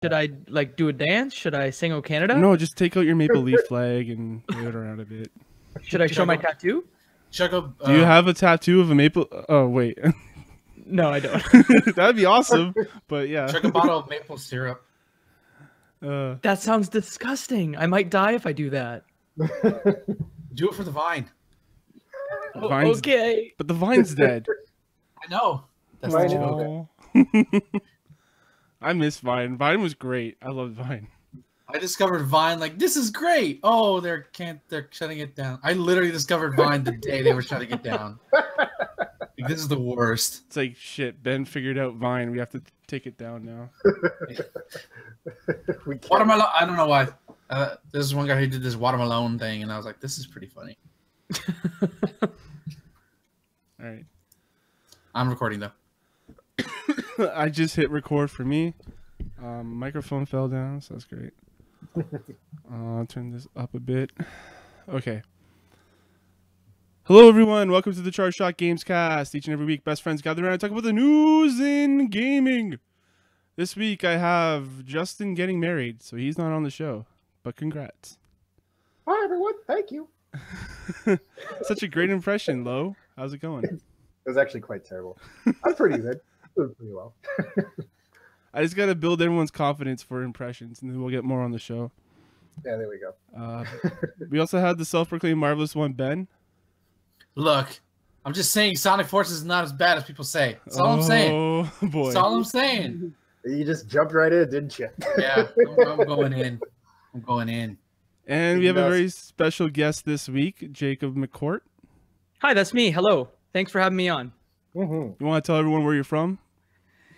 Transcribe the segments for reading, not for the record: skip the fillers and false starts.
Should I like do a dance? Should I sing "O Canada"? No, just take out your maple leaf flag and wave it around a bit. Should I show my tattoo? Do you have a tattoo of a maple? Oh wait, No, I don't. that'd be awesome. But yeah, Chug a bottle of maple syrup. That sounds disgusting. I might die if I do that. Do it for the vine. Vine's, okay. but the vine's dead. I know. That's the joke. I miss Vine. Vine was great. I loved Vine. I discovered Vine like this is great. Oh, they're shutting it down. I literally discovered Vine the day they were shutting it down. Like, this is the worst. It's like shit. Ben figured out Vine. We have to take it down now. Watermelon. I don't know why. There's one guy who did this watermelon thing, and I was like, this is pretty funny. All right. I'm recording though. I just hit record for me. Microphone fell down, so that's great. I'll turn this up a bit. Okay. Hello, everyone. Welcome to the Charge Shot Gamescast. Each and every week, best friends gather around and talk about the news in gaming. This week, I have Justin getting married, so he's not on the show. But congrats. Hi, everyone. Thank you. Such a great impression, Lo. How's it going? It was actually quite terrible. I'm pretty good. Doing pretty well. I just got to build everyone's confidence for impressions, and then we'll get more on the show. Yeah, there we go. We also had the self-proclaimed marvelous one, Ben. Look, I'm just saying Sonic Forces is not as bad as people say. That's all I'm saying. Oh, boy. That's all I'm saying. You just jumped right in, didn't you? Yeah, I'm going in. I'm going in. And we have a very special guest this week, Jacob McCourt. Hi, that's me. Hello. Thanks for having me on. You want to tell everyone where you're from?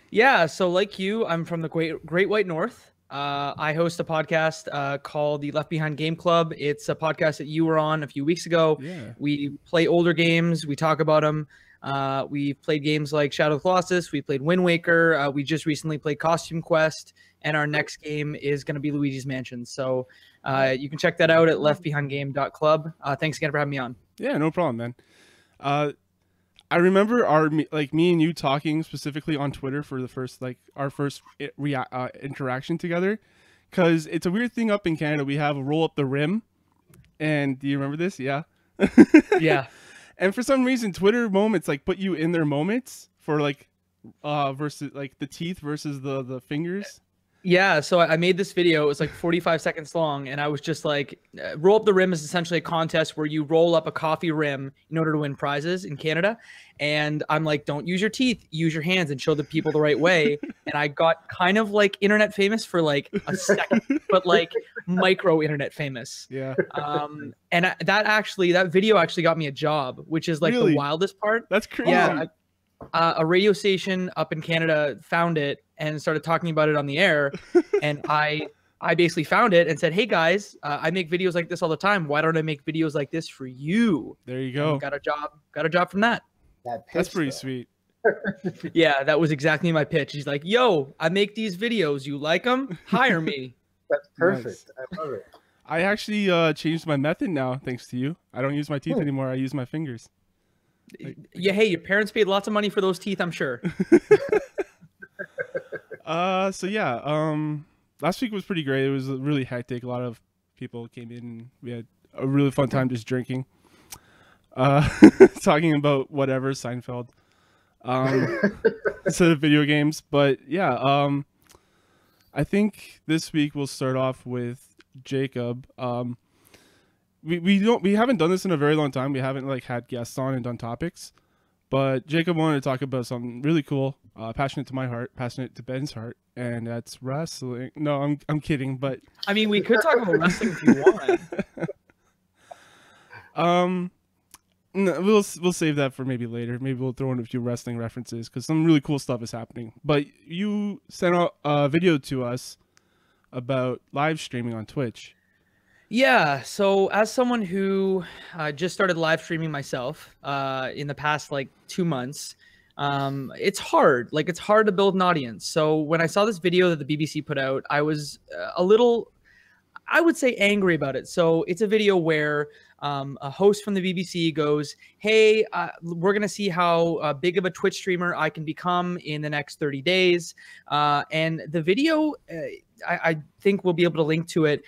Yeah, so like you, I'm from the Great White North. I host a podcast called the Left Behind Game Club. It's a podcast that you were on a few weeks ago. Yeah. We play older games. We talk about them. We played games like Shadow of the Colossus. We played Wind Waker. We just recently played Costume Quest. And our next game is going to be Luigi's Mansion. So you can check that out at leftbehindgame.club. Thanks again for having me on. Yeah, no problem, man. I remember me and you talking specifically on Twitter for the first our first interaction together, because it's a weird thing up in Canada. We have a roll up the rim, and do you remember this? Yeah, yeah. And for some reason, Twitter moments put you in their moments for versus the teeth versus the fingers. Yeah, so I made this video. It was like 45 seconds long, and I was just like, roll up the rim is essentially a contest where you roll up a coffee rim in order to win prizes in Canada. And I'm like, don't use your teeth, use your hands and show the people the right way. And I got kind of internet famous for a second, but micro internet famous. Yeah. And that video actually got me a job, which is Really? the wildest part. That's crazy. Yeah. A radio station up in Canada found it and started talking about it on the air. And I basically found it and said, hey guys, I make videos like this all the time. Why don't I make videos like this for you? There you go. And got a job from that. That's pretty sweet. Yeah, that was exactly my pitch. He's like, yo, I make these videos. You like them? Hire me. That's perfect. Nice. I love it. I actually changed my method now, thanks to you. I don't use my teeth anymore. I use my fingers. Yeah, hey, your parents paid lots of money for those teeth, I'm sure. So yeah, last week was pretty great. It was really hectic. A lot of people came in and we had a really fun time just drinking. Talking about whatever, Seinfeld. Instead of video games. But yeah, I think this week we'll start off with Jacob. We haven't done this in a very long time. We haven't had guests on and done topics, but Jacob wanted to talk about something really cool, passionate to my heart, passionate to Ben's heart, and that's wrestling. No, I'm kidding, but I mean, we could talk about wrestling if you want. No, we'll save that for maybe later. Maybe we'll throw in a few wrestling references because some really cool stuff is happening. But you sent out a video to us about live streaming on Twitch. Yeah, so as someone who just started live streaming myself in the past 2 months, it's hard. It's hard to build an audience. So when I saw this video that the BBC put out, I was I would say angry about it. So it's a video where a host from the BBC goes, hey, we're going to see how big of a Twitch streamer I can become in the next 30 days. And the video, I think we'll be able to link to it.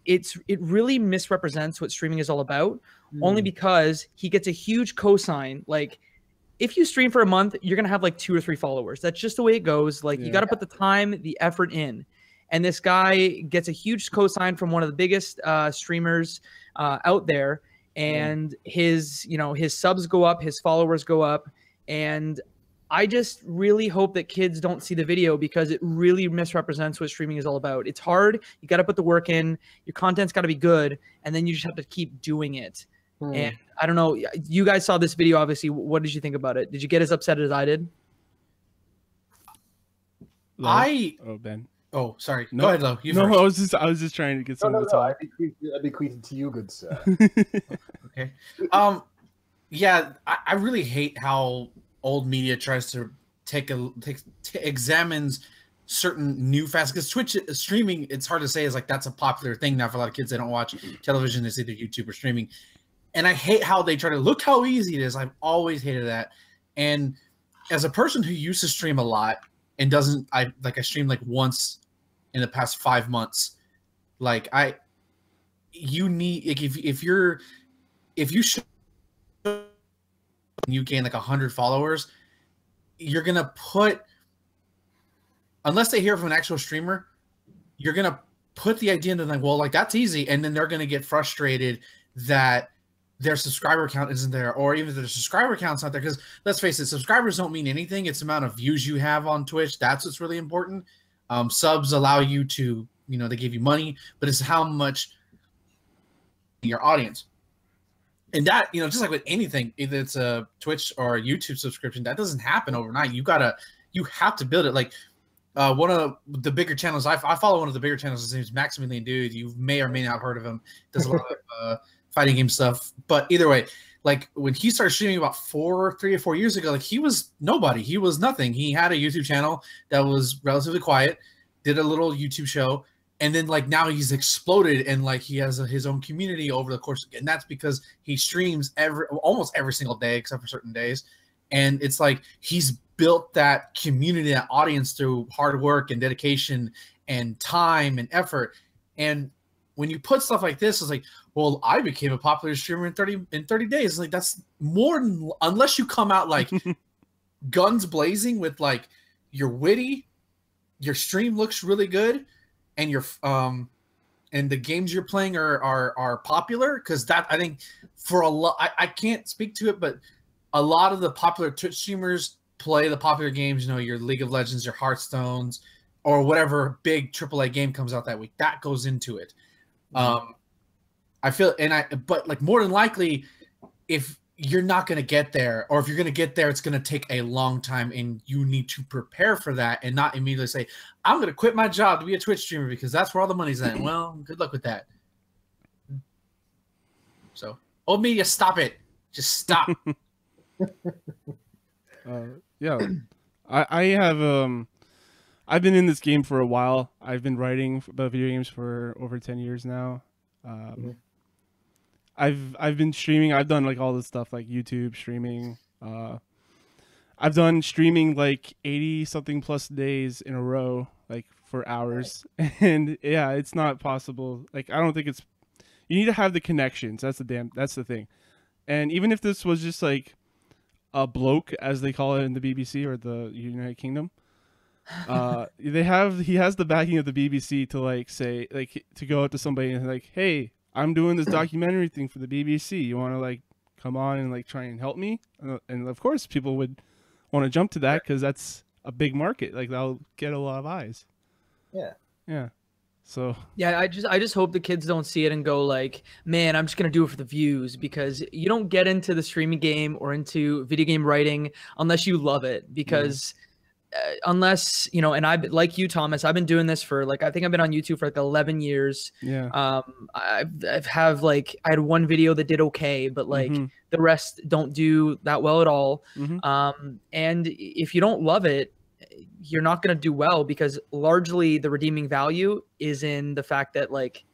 It really misrepresents what streaming is all about, only because he gets a huge cosign. Like, if you stream for a month, you're going to have like 2 or 3 followers. That's just the way it goes. Like, you got to put the time, the effort in. And this guy gets a huge cosign from one of the biggest streamers out there, and his subs go up, his followers go up, and I just really hope that kids don't see the video because it really misrepresents what streaming is all about. It's hard. You got to put the work in. Your content's got to be good, and then you just have to keep doing it. And I don't know. You guys saw this video, obviously. What did you think about it? Did you get as upset as I did? Ben. Oh, sorry. No, go ahead, Lo. You I first. was just trying to get someone to talk. I'd be tweeting to you, good sir. Okay. Yeah, I really hate how old media tries to examines certain new facets, because Twitch streaming, it's hard to say, is like that's a popular thing now for a lot of kids. They don't watch television, it's either YouTube or streaming. And I hate how they try to look how easy it is. I've always hated that. And as a person who used to stream a lot and I streamed like once in the past 5 months, like you gain like 100 followers, you're gonna put, unless they hear from an actual streamer, you're gonna put the idea into like, well, like that's easy, and then they're gonna get frustrated that their subscriber count isn't there, or even if their subscriber count's not there. Because let's face it, subscribers don't mean anything. It's the amount of views you have on Twitch. That's what's really important. Subs allow you to, they give you money, but it's how much your audience. And that, just like with anything, either it's a Twitch or a YouTube subscription, that doesn't happen overnight. You have to build it. Like one of the bigger channels, I follow one of the bigger channels. His name is Maximilian Dude. You may or may not have heard of him. Does a lot of fighting game stuff. But either way, like when he started streaming about 3 or 4 years ago, like he was nobody. He was nothing. He had a YouTube channel that was relatively quiet, did a little YouTube show, and then like now he's exploded, and like he has his own community over the course, and that's because he streams almost every single day except for certain days. And it's like he's built that community, that audience through hard work and dedication and time and effort. And when you put stuff like this, it's like, well, I became a popular streamer in 30 days. It's like, that's more than, unless you come out like guns blazing with like, you're witty, your stream looks really good, and your and the games you're playing are popular. Because that, I think for a lot, I can't speak to it, but a lot of the popular Twitch streamers play the popular games, your League of Legends, your Hearthstones, or whatever big AAA game comes out that week. That goes into it. I feel, but like more than likely, if you're not going to get there, or if you're going to get there, it's going to take a long time, and you need to prepare for that and not immediately say, I'm going to quit my job to be a Twitch streamer because that's where all the money's at. Well, good luck with that. So, old media, stop it. Just stop. Yeah, I have I've been in this game for a while. I've been writing about video games for over 10 years now. I've been streaming. I've done like all this stuff like YouTube streaming. I've done streaming like 80 something plus days in a row, like for hours. And yeah, it's not possible. Like I don't think it's, you need to have the connections. That's the thing. And even if this was just like a bloke, as they call it in the BBC or the United Kingdom, he has the backing of the BBC to like say, like, to go out to somebody and like, hey, I'm doing this documentary thing for the BBC. You want to like come on and like try and help me? And of course, people would want to jump to that because that's a big market. Like that'll get a lot of eyes. Yeah. Yeah. So yeah, I just hope the kids don't see it and go like, man, I'm just gonna do it for the views, because you don't get into the streaming game or into video game writing unless you love it. Because unless and I, like you, Thomas, I've been doing this for like, I think I've been on YouTube for like 11 years. Yeah. I had one video that did okay, but like the rest don't do that well at all. And if you don't love it, you're not going to do well, because largely the redeeming value is in the fact that like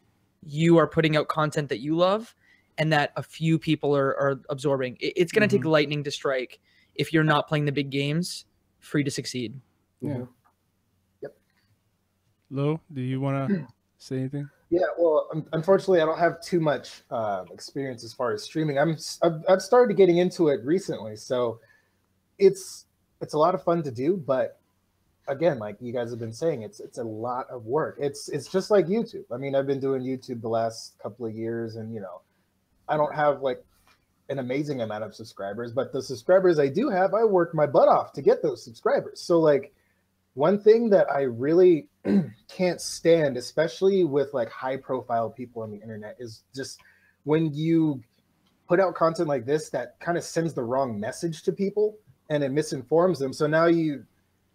you are putting out content that you love and that a few people are absorbing. It's going to take lightning to strike if you're not playing the big games for you to succeed. Yeah. Yep. Lo, do you want to say anything? Yeah, well, unfortunately, I don't have too much experience as far as streaming. I've started getting into it recently, so it's a lot of fun to do. But again, like you guys have been saying, it's a lot of work. It's just like YouTube. I mean, I've been doing YouTube the last couple of years, and I don't have like an amazing amount of subscribers, but the subscribers I do have, I worked my butt off to get those subscribers. So like, one thing that I really can't stand, especially with like high profile people on the internet, is just when you put out content like this that kind of sends the wrong message to people and it misinforms them. So now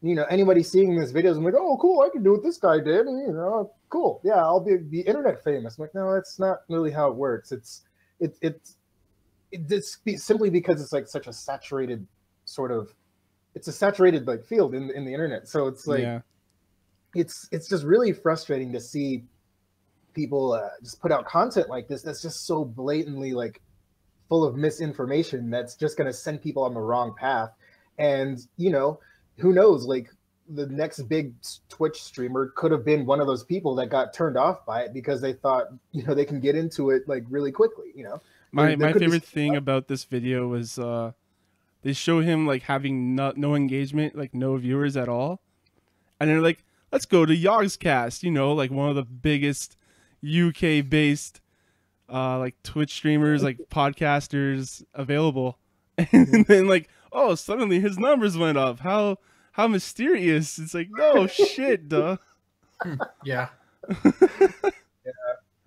anybody seeing this videos, I'm like, oh, cool, I can do what this guy did. And, cool. Yeah, I'll be internet famous. I'm like, no, that's not really how it works. It's simply because it's like such a saturated sort of, it's a saturated like field in the internet. So it's like, it's just really frustrating to see people just put out content like this that's just so blatantly like full of misinformation that's just going to send people on the wrong path. And who knows, like the next big Twitch streamer could have been one of those people that got turned off by it because they thought they can get into it like really quickly. My favorite thing about this video was they show him like having no engagement, like no viewers at all, and they're like, let's go to Gamescast, like one of the biggest UK based like Twitch streamers, like podcasters available. And then like, oh, suddenly his numbers went up. How mysterious. It's like, no shit, duh. Yeah.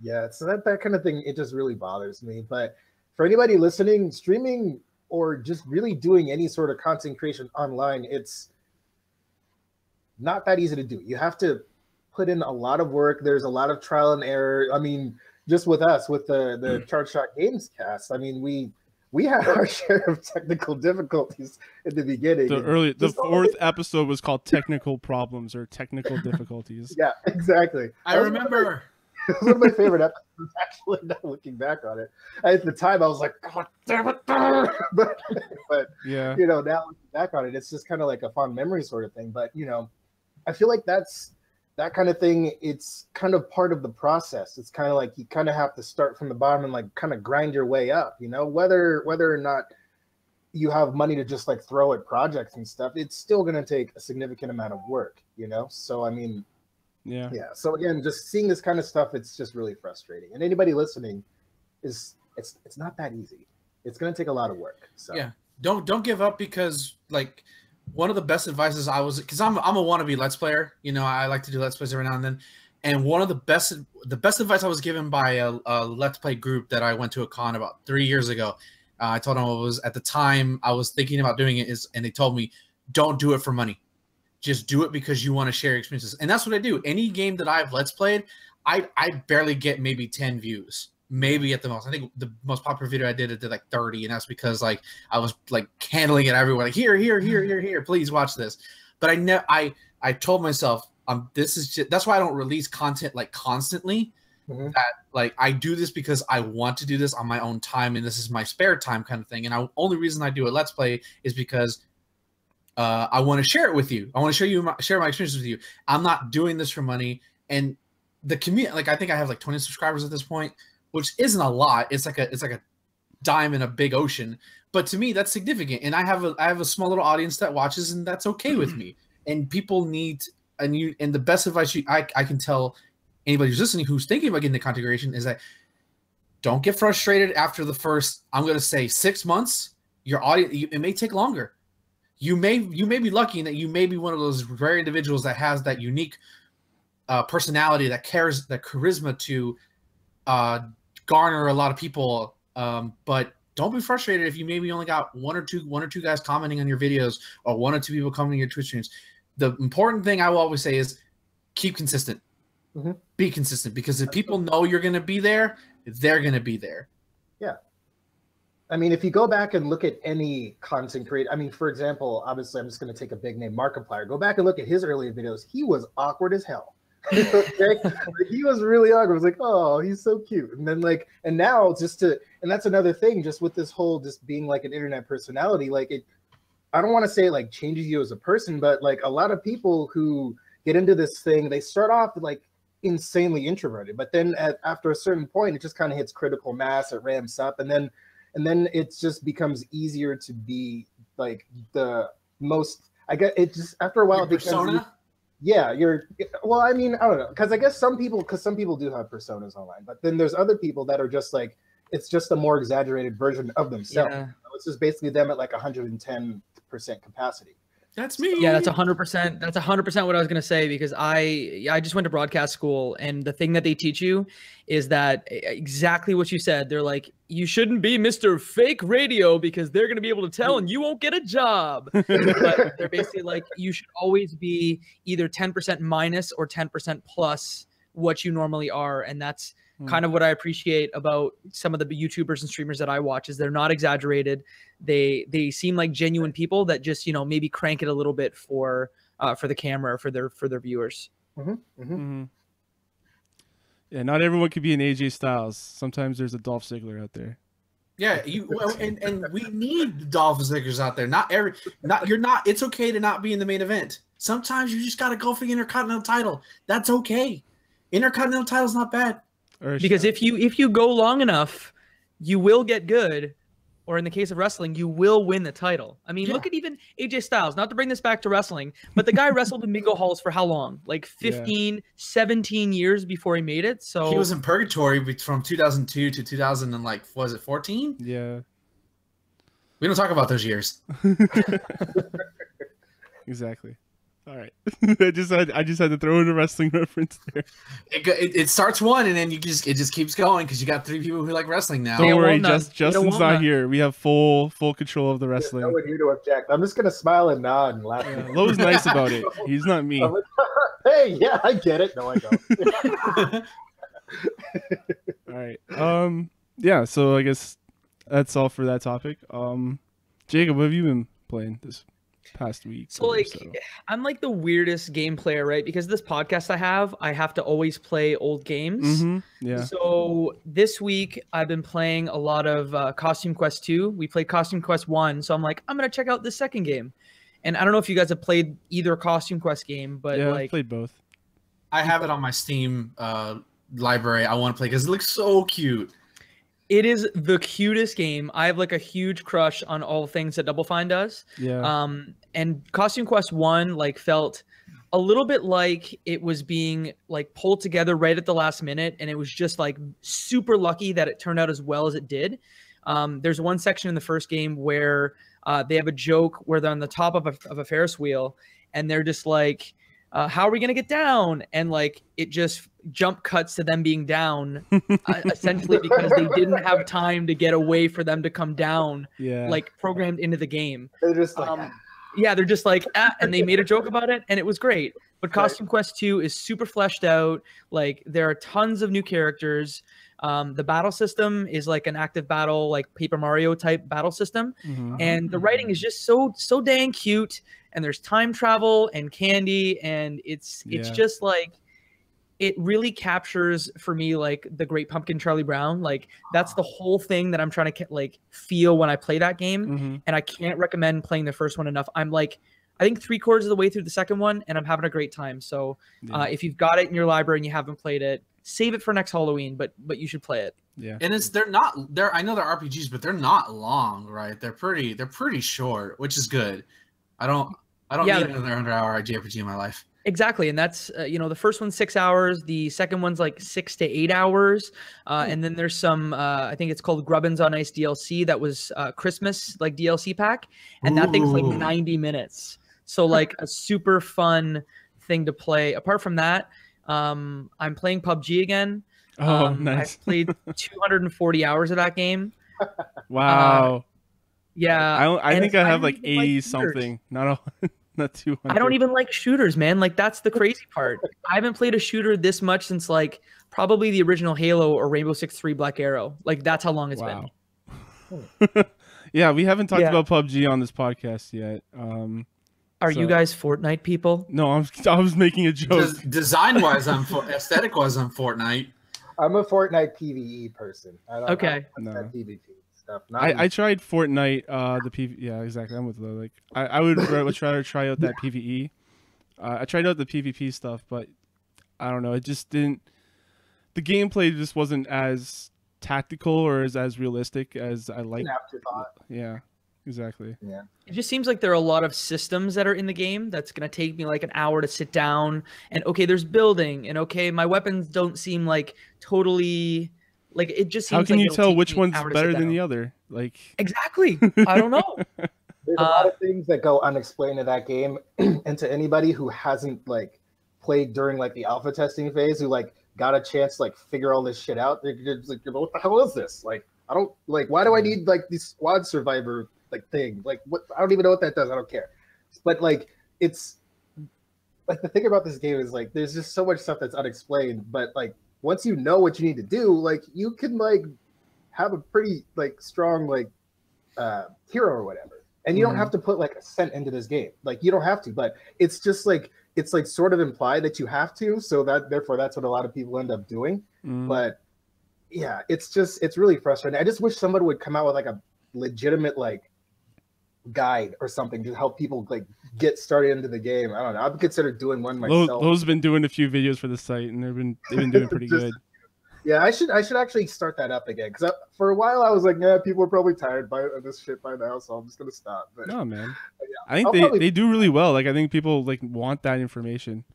Yeah, so that kind of thing, it just really bothers me. But for anybody listening, streaming or just really doing any sort of content creation online, it's not that easy to do. You have to put in a lot of work. There's a lot of trial and error. I mean, just with us, with the Charge Shot Gamescast, I mean, we had our share of technical difficulties in the beginning. The fourth episode was called Technical Problems or Technical Difficulties. Yeah, exactly. I remember. It was one of my favorite episodes, actually, now looking back on it. At the time, I was like, God damn it. but yeah, now looking back on it, it's just kind of like a fond memory sort of thing. But, I feel like that kind of thing, it's kind of part of the process. It's kind of like you kind of have to start from the bottom and like kind of grind your way up, whether or not you have money to just like throw at projects and stuff, it's still going to take a significant amount of work, So, I mean, yeah. So again, just seeing this kind of stuff, it's just really frustrating. And anybody listening it's not that easy. It's going to take a lot of work. So yeah, don't give up, because like one of the best advices because I'm a wannabe Let's Player. I like to do Let's Plays every now and then. And one of the best advice I was given by a Let's Play group that I went to a con about 3 years ago. I told them at the time I was thinking about doing it and they told me, don't do it for money. Just do it because you want to share experiences. And that's what I do. Any game that I've Let's Played, I barely get maybe 10 views, maybe at the most. I think the most popular video I did like 30, and that's because like I was like handling it everywhere, like here, please watch this. But I told myself, that's why I don't release content like constantly. That like I do this because I want to do this on my own time, and this is my spare time kind of thing. And only reason I do a Let's Play is because I want to share it with you. I want to share my experiences with you. I'm not doing this for money. And the community, like I think I have like 20 subscribers at this point, which isn't a lot. It's like a dime in a big ocean. But to me, that's significant. And I have a small little audience that watches, and that's okay with me. And people need and the best advice I can tell anybody who's listening who's thinking about getting into content creation is that don't get frustrated after the first, I'm going to say 6 months. Your audience, it may take longer. You may be lucky in that you may be one of those rare individuals that has that unique personality, that charisma to garner a lot of people. But don't be frustrated if you maybe only got one or two guys commenting on your videos, or 1 or 2 people commenting on your Twitch streams. The important thing I will always say is keep consistent. Be consistent, because if people know you're going to be there, they're going to be there. Yeah. I mean, if you go back and look at any content creator, I mean, for example, obviously, I'm just going to take a big name, Markiplier. Go back and look at his earlier videos. He was awkward as hell. Okay? He was really awkward. I was like, oh, he's so cute. And then like, and now and that's another thing, just with this whole, just being like an internet personality, like I don't want to say it like changes you as a person, but like a lot of people who get into this thing, they start off like insanely introverted, but then after a certain point, it just kind of hits critical mass, it ramps up, and then it just becomes easier to be like the most, I guess it just, after a while, Your persona? Well, I mean, I don't know, because I guess some people do have personas online, but then there's other people that are just like, it's just a more exaggerated version of themselves. Yeah. It's just basically them at like 110% capacity. That's me. Yeah, that's 100%. That's 100% what I was gonna say, because I just went to broadcast school, and the thing that they teach you is that exactly what you said. They're like, you shouldn't be Mr. Fake Radio because they're gonna be able to tell, and you won't get a job. But they're basically like, you should always be either 10% minus or 10% plus what you normally are, and that's kind of what I appreciate about some of the YouTubers and streamers that I watch, is they're not exaggerated. They seem like genuine people that just, you know, maybe crank it a little bit for the camera, for their viewers. Yeah, not everyone could be an AJ Styles. Sometimes there's a Dolph Ziggler out there. Yeah, and we need Dolph Ziggler's out there. It's okay to not be in the main event. Sometimes you just got to go for the Intercontinental title. That's okay. Intercontinental title's not bad. Because if you go long enough, you will get good, or in the case of wrestling, you will win the title. I mean, look at even AJ Styles, not to bring this back to wrestling, but the guy wrestled in bingo halls for how long? Like 15, 17 years before he made it. So he was in purgatory from 2002 to 2000 and like, was it 14? Yeah. We don't talk about those years. Exactly. All right. I just had to throw in a wrestling reference there. It starts one, and then it just keeps going because you got 3 people who like wrestling now. Don't worry, Justin's not here. We have full control of the wrestling. No one here to object. I'm just gonna smile and nod and laugh. Yeah, Lowe's nice about it. He's not me. Hey, yeah, I get it. No, I don't. All right. Yeah. So I guess that's all for that topic. Jacob, what have you been playing this past week? So like, I'm like the weirdest game player, right? Because this podcast I have to always play old games. Yeah. So this week I've been playing a lot of Costume Quest 2. We played Costume Quest 1, so I'm like, I'm gonna check out the second game. And I don't know if you guys have played either Costume Quest game, but yeah, like, I played both. I have it on my Steam library. I want to play because it looks so cute. It is the cutest game. I have like a huge crush on all things that Double Fine does. Yeah. And Costume Quest 1 like felt a little bit like it was being like pulled together right at the last minute, and it was just like super lucky that it turned out as well as it did. There's one section in the first game where they have a joke where they're on the top of a Ferris wheel, and they're just like, how are we gonna get down? And like it just jump cuts to them being down, essentially because they didn't have time to get away for them to come down. Yeah. Like programmed into the game. They're just like, yeah, they're just like, and they made a joke about it, and it was great. But Costume Quest 2 is super fleshed out. Like there are tons of new characters. The battle system is like an active battle, like Paper Mario type battle system, and the writing is just so dang cute. And there's time travel and candy, and it's just like, it really captures for me like the Great Pumpkin Charlie Brown. Like that's the whole thing that I'm trying to like feel when I play that game, and I can't recommend playing the first one enough. I'm like, I think 3/4 of the way through the second one, and I'm having a great time. So if you've got it in your library and you haven't played it, save it for next Halloween, but you should play it. Yeah. And they're I know they're RPGs, but they're not long, right? They're pretty short, which is good. I don't need another 100-hour JRPG in my life. Exactly. And that's, the first one's 6 hours. The second one's like 6 to 8 hours. And then there's some, I think it's called Grubbins on Ice DLC. That was Christmas, like DLC pack. And that thing's like 90 minutes. So like a super fun thing to play. Apart from that, I'm playing PUBG again. Oh, nice. I've played 240 hours of that game. Wow. Yeah. I think I have like 80 something. Not 200. I don't even like shooters, man. Like that's the crazy part. I haven't played a shooter this much since like probably the original Halo or Rainbow Six 3 Black Arrow. Like that's how long it's been. Yeah, we haven't talked Yeah. about PUBG on this podcast yet. Are you So- guys Fortnite people? No, I was making a joke. Design wise, aesthetic wise, I'm Fortnite. I'm a Fortnite PvE person. I don't Okay. know that PvP stuff. I tried Fortnite, the PV. Yeah, exactly. I'm with Lo. Like, I would try out that PVE. I tried out the PvP stuff, but I don't know. It just didn't. The gameplay just wasn't as tactical or as realistic as I like. afterthought. Yeah, exactly. Yeah. It just seems like there are a lot of systems that are in the game that's going to take me like an hour to sit down and okay, there's building and okay, my weapons don't seem like totally like it just seems How can like you it'll tell take which me an one's hour to better sit than the down. other? Like, Exactly. I don't know. There's a lot of things that go unexplained in that game, and to anybody who hasn't like played during like the alpha testing phase, who like got a chance to like figure all this shit out, they're just like, what the hell is this? Like, I don't like. Why do I need like this squad survivor like thing? Like, what? I don't even know what that does. I don't care. But like, it's like the thing about this game is like, there's just so much stuff that's unexplained. But like, once you know what you need to do, like, you can like have a pretty like strong like hero or whatever. And you don't have to put like a cent into this game. Like, you don't have to, but it's just like it's like sort of implied that you have to. So that therefore that's what a lot of people end up doing. But yeah, it's really frustrating. I just wish somebody would come out with like a legitimate like guide or something to help people like get started into the game. I don't know. I've considered doing one myself. Lo's been doing a few videos for the site, and they've been doing pretty good. Yeah, I should actually start that up again because for a while I was like, yeah, people are probably tired of this shit by now, so I'm just gonna stop. But No, man. yeah, I think they do really well. Like, I think people like want that information.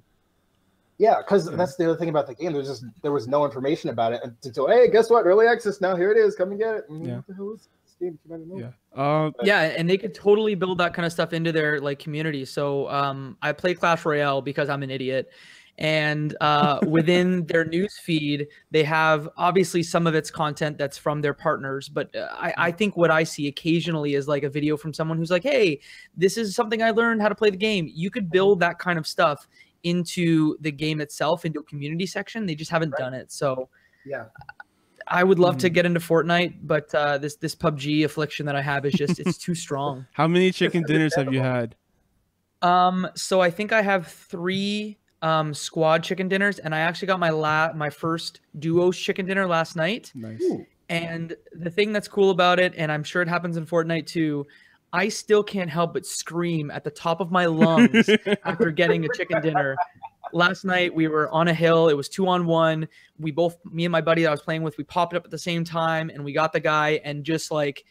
yeah, because that's the other thing about the game. There was no information about it until, hey, guess what? Early access now. Here it is. Come and get it. Yeah. What the hell is this game? You never know. Yeah. Yeah, and they could totally build that kind of stuff into their like community. So I play Clash Royale because I'm an idiot. And within their news feed, they have obviously some of its content that's from their partners. But I think what I see occasionally is like a video from someone who's like, hey, this is something I learned how to play the game. You could build that kind of stuff into the game itself, into a community section. They just haven't done it. So Yeah. I would love to get into Fortnite, but this PUBG affliction that I have is just it's too strong. How many chicken dinners have you had? So I think I have 3 squad chicken dinners, and I actually got my first duo chicken dinner last night. Nice. And the thing that's cool about it, and I'm sure it happens in Fortnite too, I still can't help but scream at the top of my lungs after getting a chicken dinner. Last night we were on a hill. It was 2-on-1. Me and my buddy that I was playing with, we popped up at the same time, and we got the guy, and just like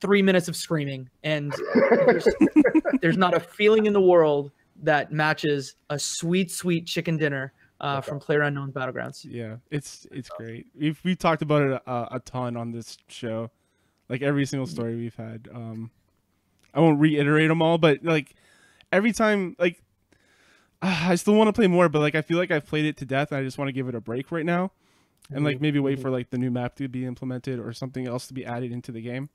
3 minutes of screaming. And there's not a feeling in the world that matches a sweet, sweet chicken dinner from PlayerUnknown's Battlegrounds. Yeah, it's great. We've talked about it a ton on this show, like every single story we've had. I won't reiterate them all, but like every time, like I still want to play more, but like I feel like I've played it to death, and I just want to give it a break right now, and like maybe wait for like the new map to be implemented or something else to be added into the game.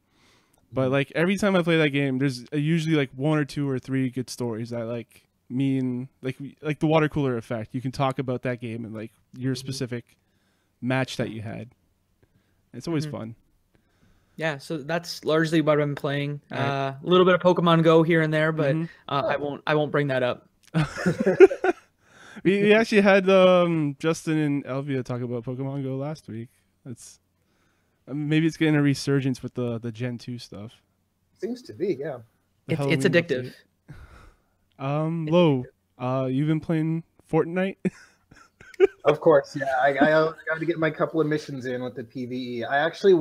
But like every time I play that game, there's usually like 1 or 2 or 3 good stories that like mean like the water cooler effect. You can talk about that game and like your specific match that you had. It's always fun. Yeah, so that's largely what I've been playing. A little bit of Pokemon Go here and there, but I won't bring that up. we actually had Justin and Elvia talk about Pokemon Go last week. That's maybe it's getting a resurgence with the Gen 2 stuff. Seems to be, yeah. It's addictive. Lo, you've been playing Fortnite? Of course, yeah. I got to get my couple of missions in with the PVE. I actually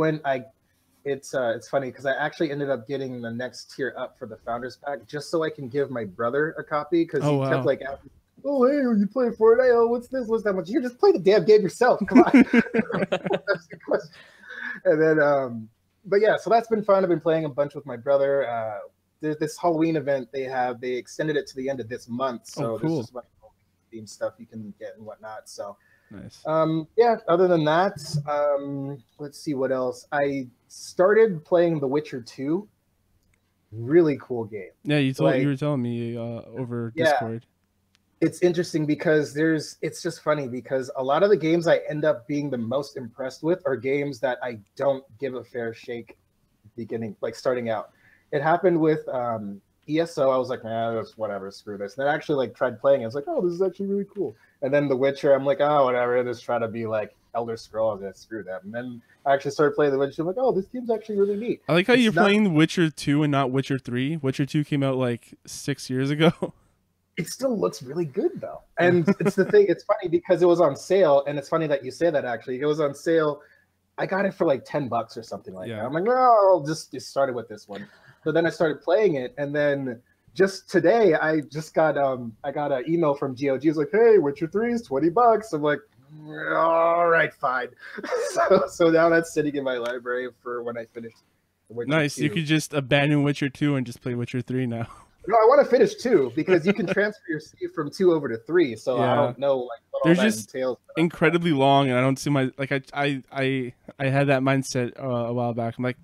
it's funny because I actually ended up getting the next tier up for the Founders Pack just so I can give my brother a copy because he kept like asking, oh, hey, are you playing Fortnite? Oh, what's this? What's that much? You just play the damn game yourself. Come on. That's the question. And then, but yeah, so that's been fun. I've been playing a bunch with my brother. There's this Halloween event they extended it to the end of this month. So cool. There's just a bunch of theme stuff you can get and whatnot. So Nice. Yeah, other than that, let's see what else. I started playing The Witcher 2. Really cool game. Yeah, you were telling me over Discord. It's interesting because it's just funny because a lot of the games I end up being the most impressed with are games that I don't give a fair shake beginning, like starting out. It happened with ESO. I was like, nah, just whatever, screw this. And then I actually like tried playing it. I was like, oh, this is actually really cool. And then The Witcher, I'm like, oh, whatever, just try to be like Elder Scrolls, and screw that. And then I actually started playing The Witcher. I'm like, oh, this game's actually really neat. I like how you're playing Witcher 2 and not Witcher 3. Witcher 2 came out like 6 years ago. It still looks really good though. And it's the thing, it's funny because it was on sale, and it's funny that you say that actually. It was on sale. I got it for like $10 or something like that. I'm like, no, I'll just started with this one. So then I started playing it, and then just today I just got I got an email from GOG. It's like, hey, Witcher 3 is $20. I'm like, all right, fine. so now that's sitting in my library for when I finish Witcher Nice. 2. You could just abandon Witcher 2 and just play Witcher 3 now. No, I want to finish 2 because you can transfer your save from 2 over to 3. So I don't know like what They're all that just entails. Incredibly long, and I don't see my like. I had that mindset a while back. I'm like,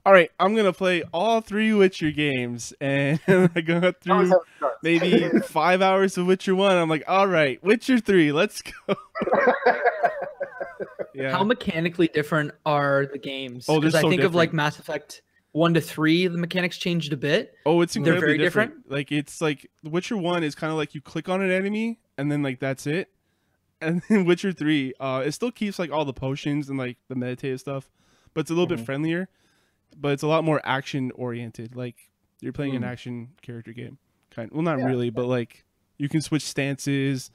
all right, I'm gonna play all 3 Witcher games, and I go through maybe 5 hours of Witcher 1. I'm like, all right, Witcher 3, let's go. Yeah. How mechanically different are the games? Oh, they're Because I so think of like different. Mass Effect 1 to 3, the mechanics changed a bit. Oh, it's They're incredibly very different. different? Like it's like The Witcher 1 is kind of like you click on an enemy and then like that's it. And then Witcher 3, it still keeps like all the potions and like the meditative stuff, but it's a little bit friendlier. But it's a lot more action oriented. Like you're playing an action character game. Well, not really, but like you can switch stances.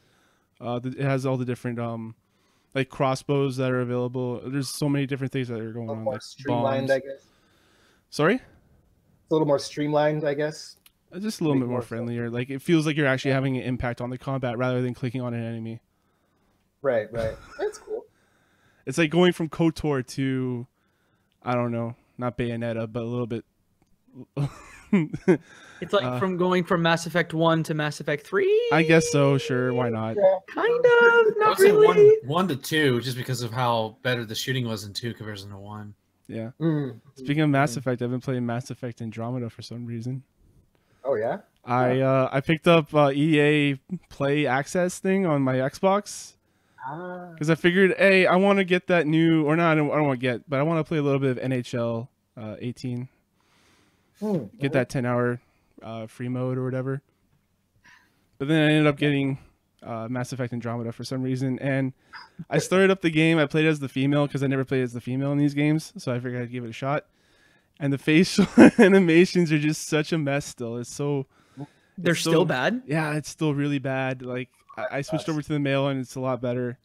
It has all the different like crossbows that are available. There's so many different things that are going on. More Like streamlined, bombs. I guess. Sorry? It's a little more streamlined, I guess. Just a little bit more friendlier. Like it feels like you're actually having an impact on the combat rather than clicking on an enemy. Right. That's cool. It's like going from KOTOR to, I don't know, not Bayonetta, but a little bit. It's like from going from Mass Effect 1 to Mass Effect 3? I guess so, sure, why not? Yeah. Kind of, I not would say really. 1 to 2, just because of how better the shooting was in 2 compared to 1. Yeah. Speaking of Mass Effect, I've been playing Mass Effect Andromeda for some reason. Oh yeah. I picked up EA Play Access thing on my Xbox because I figured, hey, I want to get that new, or not, I don't want to get, but I want to play a little bit of NHL 18. Get that 10-hour free mode or whatever. But then I ended up getting Mass Effect Andromeda for some reason, and I started up the game. I played as the female because I never played as the female in these games, so I figured I'd give it a shot. And the facial animations are just such a mess still. They're still bad? Yeah, it's still really bad. Like I switched over to the male and it's a lot better.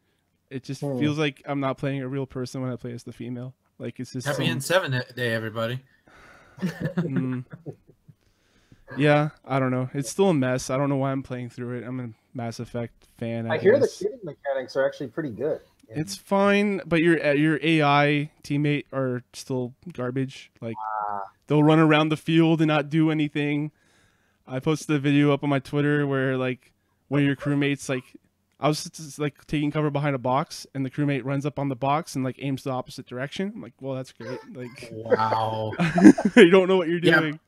It just feels like I'm not playing a real person when I play as the female. Like it's just Happy N7 day, everybody. Yeah, I don't know. It's still a mess. I don't know why I'm playing through it. I'm a Mass Effect fan. I hear the shooting mechanics are actually pretty good. It's fine, but your AI teammate are still garbage. Like they'll run around the field and not do anything. I posted a video up on my Twitter where like one of your crewmates, like I was just like taking cover behind a box and the crewmate runs up on the box and like aims the opposite direction. I'm like, well, that's great. Like, wow, you don't know what you're doing. Yeah.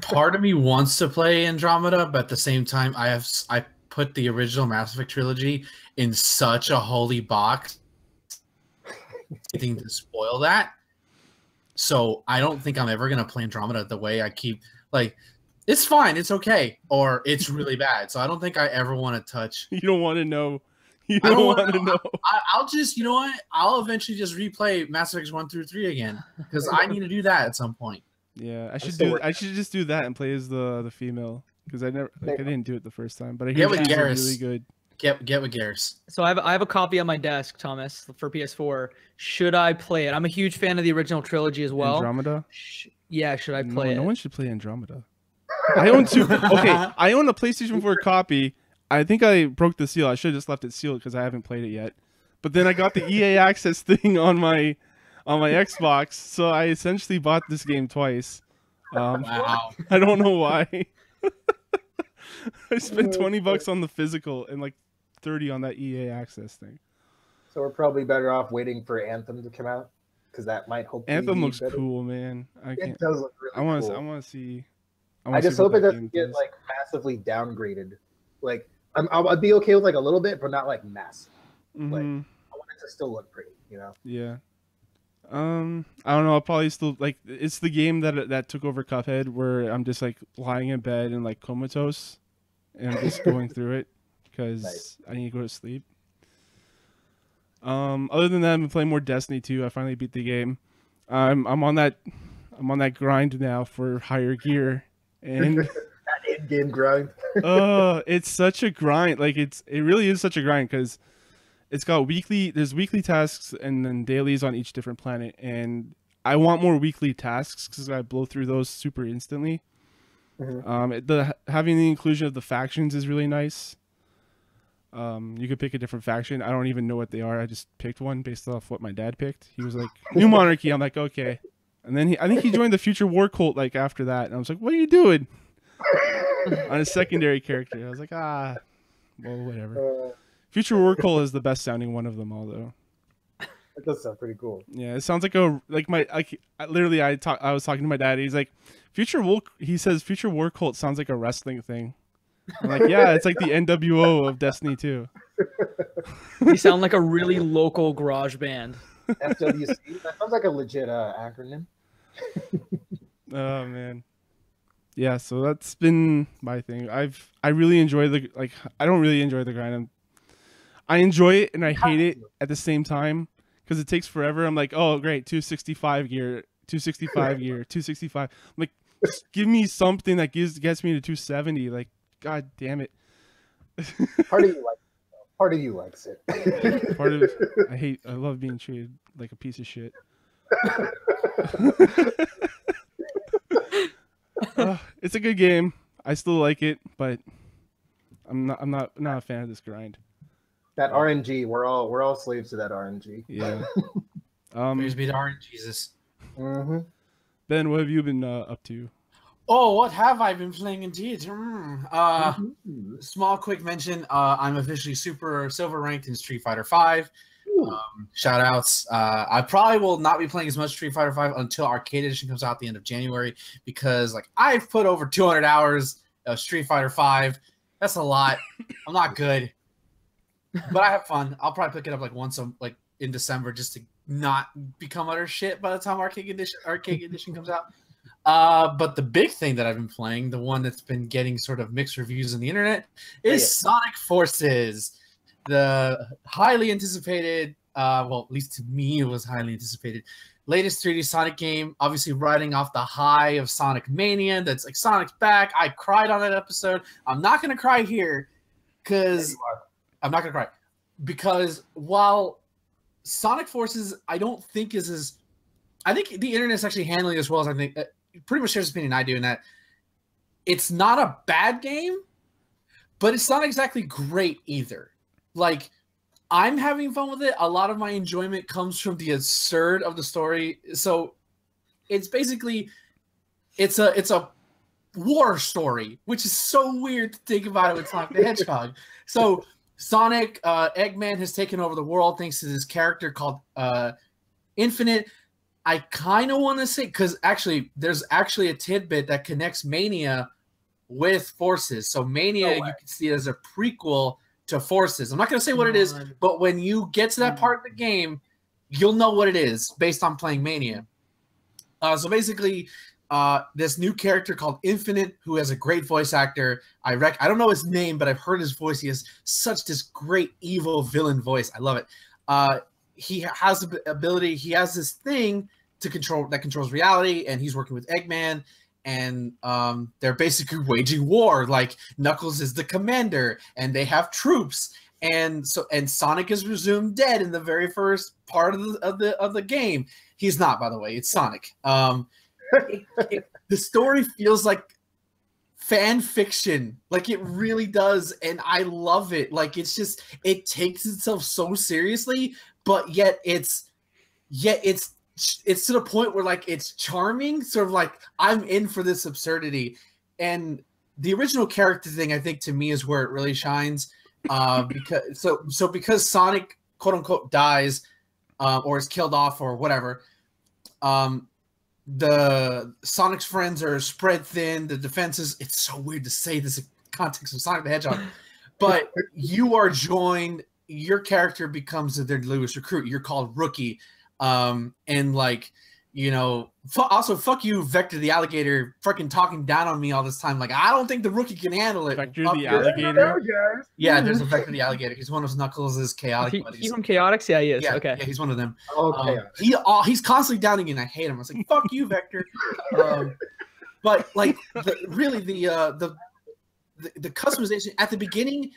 Part of me wants to play Andromeda, but at the same time, I put the original Mass Effect trilogy in such a holy box. Anything to spoil that. So I don't think I'm ever gonna play Andromeda the way I keep like. It's fine, it's okay, or it's really bad. So I don't think I ever want to touch. You don't want to know. You don't want to know. I'll just, you know what? I'll eventually just replay Mass Effect 1 through 3 again because I need to do that at some point. Yeah, I should just do that and play as the female because I didn't do it the first time. But I hear it's really good. Get with Garrus. So I have a copy on my desk, Thomas, for PS4. Should I play it? I'm a huge fan of the original trilogy as well. Andromeda? Yeah, should I play it? No one should play Andromeda. I own two. Okay, I own a PlayStation 4 copy. I think I broke the seal. I should have just left it sealed because I haven't played it yet. But then I got the EA Access thing on my Xbox, so I essentially bought this game twice. Wow. I don't know why. I spent $20 on the physical and like 30 on that EA Access thing. So we're probably better off waiting for Anthem to come out because that might hopefully. Anthem looks better. cool, man. It does look really cool. I want to see. I just hope it doesn't get like massively downgraded. Like I'd be okay with like a little bit, but not like massive. Like I want it to still look pretty, you know. Yeah. I don't know. I'll probably still like. It's the game that took over Cuphead, where I'm just like lying in bed and like comatose, and I'm just going through it because Nice. I need to go to sleep. Other than that, I've been playing more Destiny 2. I finally beat the game. I'm on that grind now for higher gear, and That in-game grind. it's such a grind. Like it really is such a grind because it's got there's weekly tasks and then dailies on each different planet, and I want more weekly tasks because I blow through those super instantly. Mhm. Having the inclusion of the factions is really nice. You could pick a different faction. I don't even know what they are. I just picked one based off what my dad picked. He was like, New Monarchy. I'm like, okay. And then I think he joined the Future War Cult like after that. And I was like, what are you doing? On a secondary character. I was like, well, whatever. Future War Cult is the best sounding one of them all, though. That does sound pretty cool. Yeah, it sounds like I was talking to my dad. He's like, he says Future War Cult sounds like a wrestling thing. I'm like, yeah, it's like the NWO of Destiny 2. You sound like a really local garage band. FWC. That sounds like a legit acronym. Oh man. Yeah, so that's been my thing. I really enjoy I don't really enjoy the grind. I enjoy it and I hate it at the same time because it takes forever. I'm like, oh great, 265 gear, 265 gear, 265. I'm like, just give me something that gets me to 270. Like, god damn it. Part of you likes it. Part of you likes it. Part of I love being treated like a piece of shit. It's a good game. I still like it, but I'm not a fan of this grind. That RNG, we're all slaves to that RNG. Yeah. Praise be to RNGesus. Mm-hmm. Ben, what have you been up to? Oh, what have I been playing indeed? Small quick mention. I'm officially super silver ranked in Street Fighter V. Shout outs. I probably will not be playing as much Street Fighter V until Arcade Edition comes out at the end of January because like I've put over 200 hours of Street Fighter V. That's a lot. I'm not good, but I have fun. I'll probably pick it up like once in December just to not become utter shit by the time Arcade Edition comes out. But the big thing that I've been playing, the one that's been getting sort of mixed reviews on the internet, is Sonic Forces. The highly anticipated, well, at least to me, it was highly anticipated, latest 3D Sonic game, obviously riding off the high of Sonic Mania. That's like Sonic's back. I cried on that episode. I'm not going to cry here because I'm not going to cry because while Sonic Forces, I don't think is as, I think the internet's actually handling it as well as I think, pretty much shares the opinion I do in that it's not a bad game, but it's not exactly great either. Like, I'm having fun with it. A lot of my enjoyment comes from the absurd of the story. So it's basically it's a war story, which is so weird to think about it with Sonic the Hedgehog. So Sonic, Eggman has taken over the world thanks to this character called Infinite. I kind of want to say, because actually there's actually a tidbit that connects Mania with Forces. So Mania, you can see it as a prequel to Forces. I'm not going to say what it is, but when you get to that part of the game, you'll know what it is based on playing Mania. So basically, this new character called Infinite, who has a great voice actor. I don't know his name, but I've heard his voice. He has such this great evil villain voice. I love it. He has the ability. He has this thing that controls reality, and he's working with Eggman. And they're basically waging war. Like Knuckles is the commander, and they have troops. And Sonic is presumed dead in the very first part of the game. He's not, by the way. It's Sonic. The story feels like fan fiction, like it really does, and I love it. Like it takes itself so seriously, but yet it's to the point where like it's charming, sort of like I'm in for this absurdity. And the original character thing, I think, to me is where it really shines. Because Sonic quote unquote dies or is killed off or whatever, the Sonic's friends are spread thin, the defenses, it's so weird to say this in context of Sonic the Hedgehog, but you are joined, your character becomes their newest recruit. You're called Rookie. And like, you know, also fuck you, Vector the alligator, freaking talking down on me all this time. Like, I don't think the rookie can handle it. Vector Fuck the you. alligator. Yeah, there's a Vector the alligator. He's one of Knuckles' chaotic buddies. He from Chaotix? Yeah, he is. Yeah, Okay. yeah, he's one of them. Okay. He's constantly downing me, and I hate him. I was like, "Fuck you, Vector." But like, really, the customization at the beginning,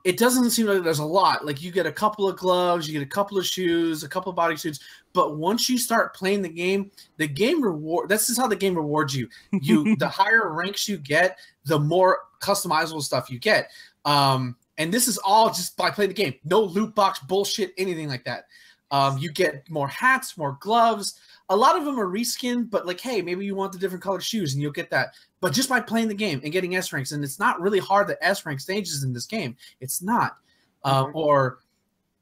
it doesn't seem like there's a lot. Like, you get a couple of gloves, you get a couple of shoes, a couple of bodysuits. But once you start playing the game reward. This is how the game rewards you. The higher ranks you get, the more customizable stuff you get. And this is all just by playing the game. No loot box bullshit, anything like that. You get more hats, more gloves. A lot of them are reskin, but like, hey, maybe you want the different colored shoes and you'll get that. But just by playing the game and getting S ranks, and it's not really hard to S rank stages in this game. It's not. Or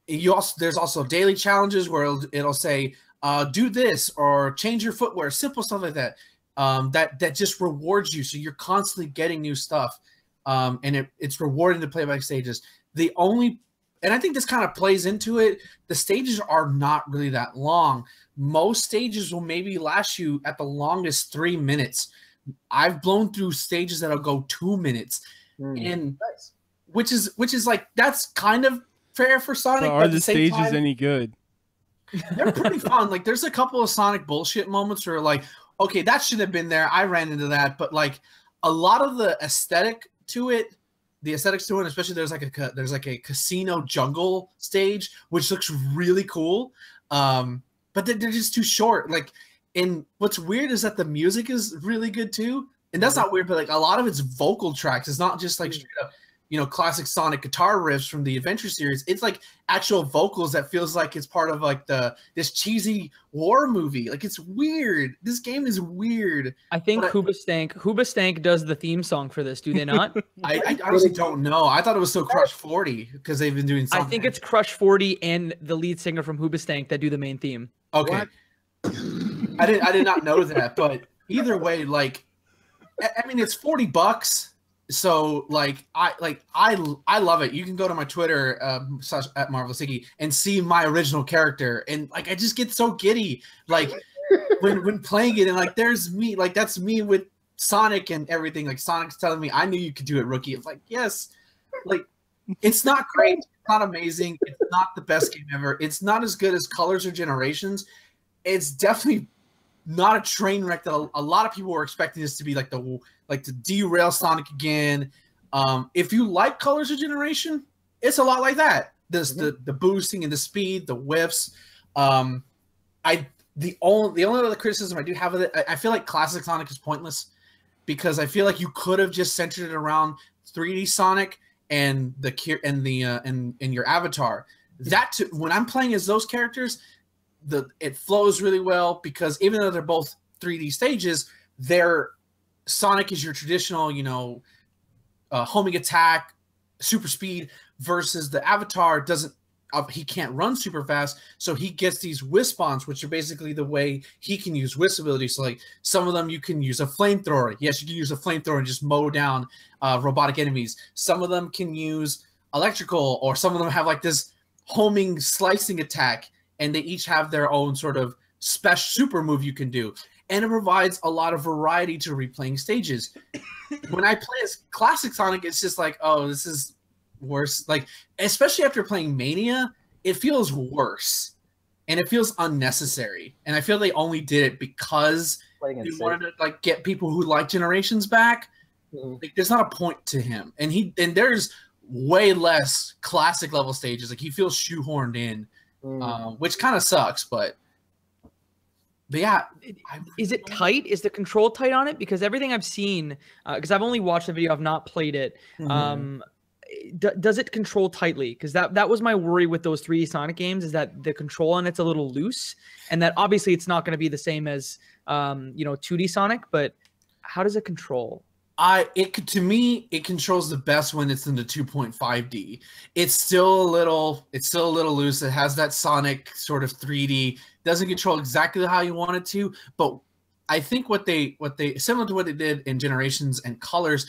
there's also daily challenges where it'll say, do this or change your footwear, simple stuff like that. That just rewards you. So you're constantly getting new stuff. And it's rewarding to play by stages. And I think this kind of plays into it. The stages are not really that long. Most stages will maybe last you at the longest 3 minutes. I've blown through stages that'll go 2 minutes, and Nice. which is like, that's kind of fair for Sonic. So but are at the same stages time, any good? they're pretty fun. Like, there's a couple of Sonic bullshit moments where like, okay, that should have been there. I ran into that, but like a lot of the aesthetics to it, especially there's like a casino jungle stage, which looks really cool. But they're just too short. Like, and what's weird is that the music is really good too. And that's not weird, but like a lot of it's vocal tracks. It's not just like straight up, you know, classic Sonic guitar riffs from the Adventure series. It's like actual vocals that feels like it's part of like this cheesy war movie. Like, it's weird. This game is weird. I think Hoobastank does the theme song for this. Do they not? I honestly don't know. I thought it was still Crush 40 because they've been doing something. I think it's Crush 40 and the lead singer from Hoobastank that do the main theme. Okay. I did not know that, but either way, like, I mean, it's $40. So like I love it. You can go to my Twitter at Marvelous Iggy and see my original character, and like I just get so giddy like when playing it, and like there's me, like that's me with Sonic and everything. Like, Sonic's telling me, I knew you could do it, rookie. It's like, yes. Like, it's not great, it's not amazing, it's not the best game ever. It's not as good as Colors or Generations. It's definitely not a train wreck that a lot of people were expecting this to be, like to derail Sonic again. If you like Colors of Generation, it's a lot like that. The boosting and the speed, the whiffs. The only other criticism I do have of it, I feel like Classic Sonic is pointless because I feel like you could have just centered it around 3D Sonic and your avatar. When I'm playing as those characters, it flows really well because even though they're both 3D stages, Sonic is your traditional, you know, homing attack, super speed, versus the avatar he can't run super fast, so he gets these wisp bombs, which are basically the way he can use wisp ability. So like some of them you can use a flamethrower. Yes, you can use a flamethrower and just mow down robotic enemies. Some of them can use electrical, or some of them have like this homing slicing attack, and they each have their own sort of special super move you can do. And it provides a lot of variety to replaying stages. When I play as Classic Sonic, it's just like, oh, this is worse. Like, especially after playing Mania, it feels worse. And it feels unnecessary. And I feel they only did it because they wanted to like get people who like Generations back. Like, there's not a point to him. And there's way less classic level stages. Like, he feels shoehorned in. Which kind of sucks, but yeah. Is it tight? Is the control tight on it? Because everything I've seen, because I've only watched the video, I've not played it. Does it control tightly? Because that was my worry with those 3D Sonic games, is that the control on it's a little loose, and that obviously it's not going to be the same as 2D Sonic. But how does it control? To me, it controls the best when it's in the 2.5D. It's still a little loose. It has that Sonic sort of 3D. Doesn't control exactly how you want it to, but I think what they similar to what they did in Generations and Colors,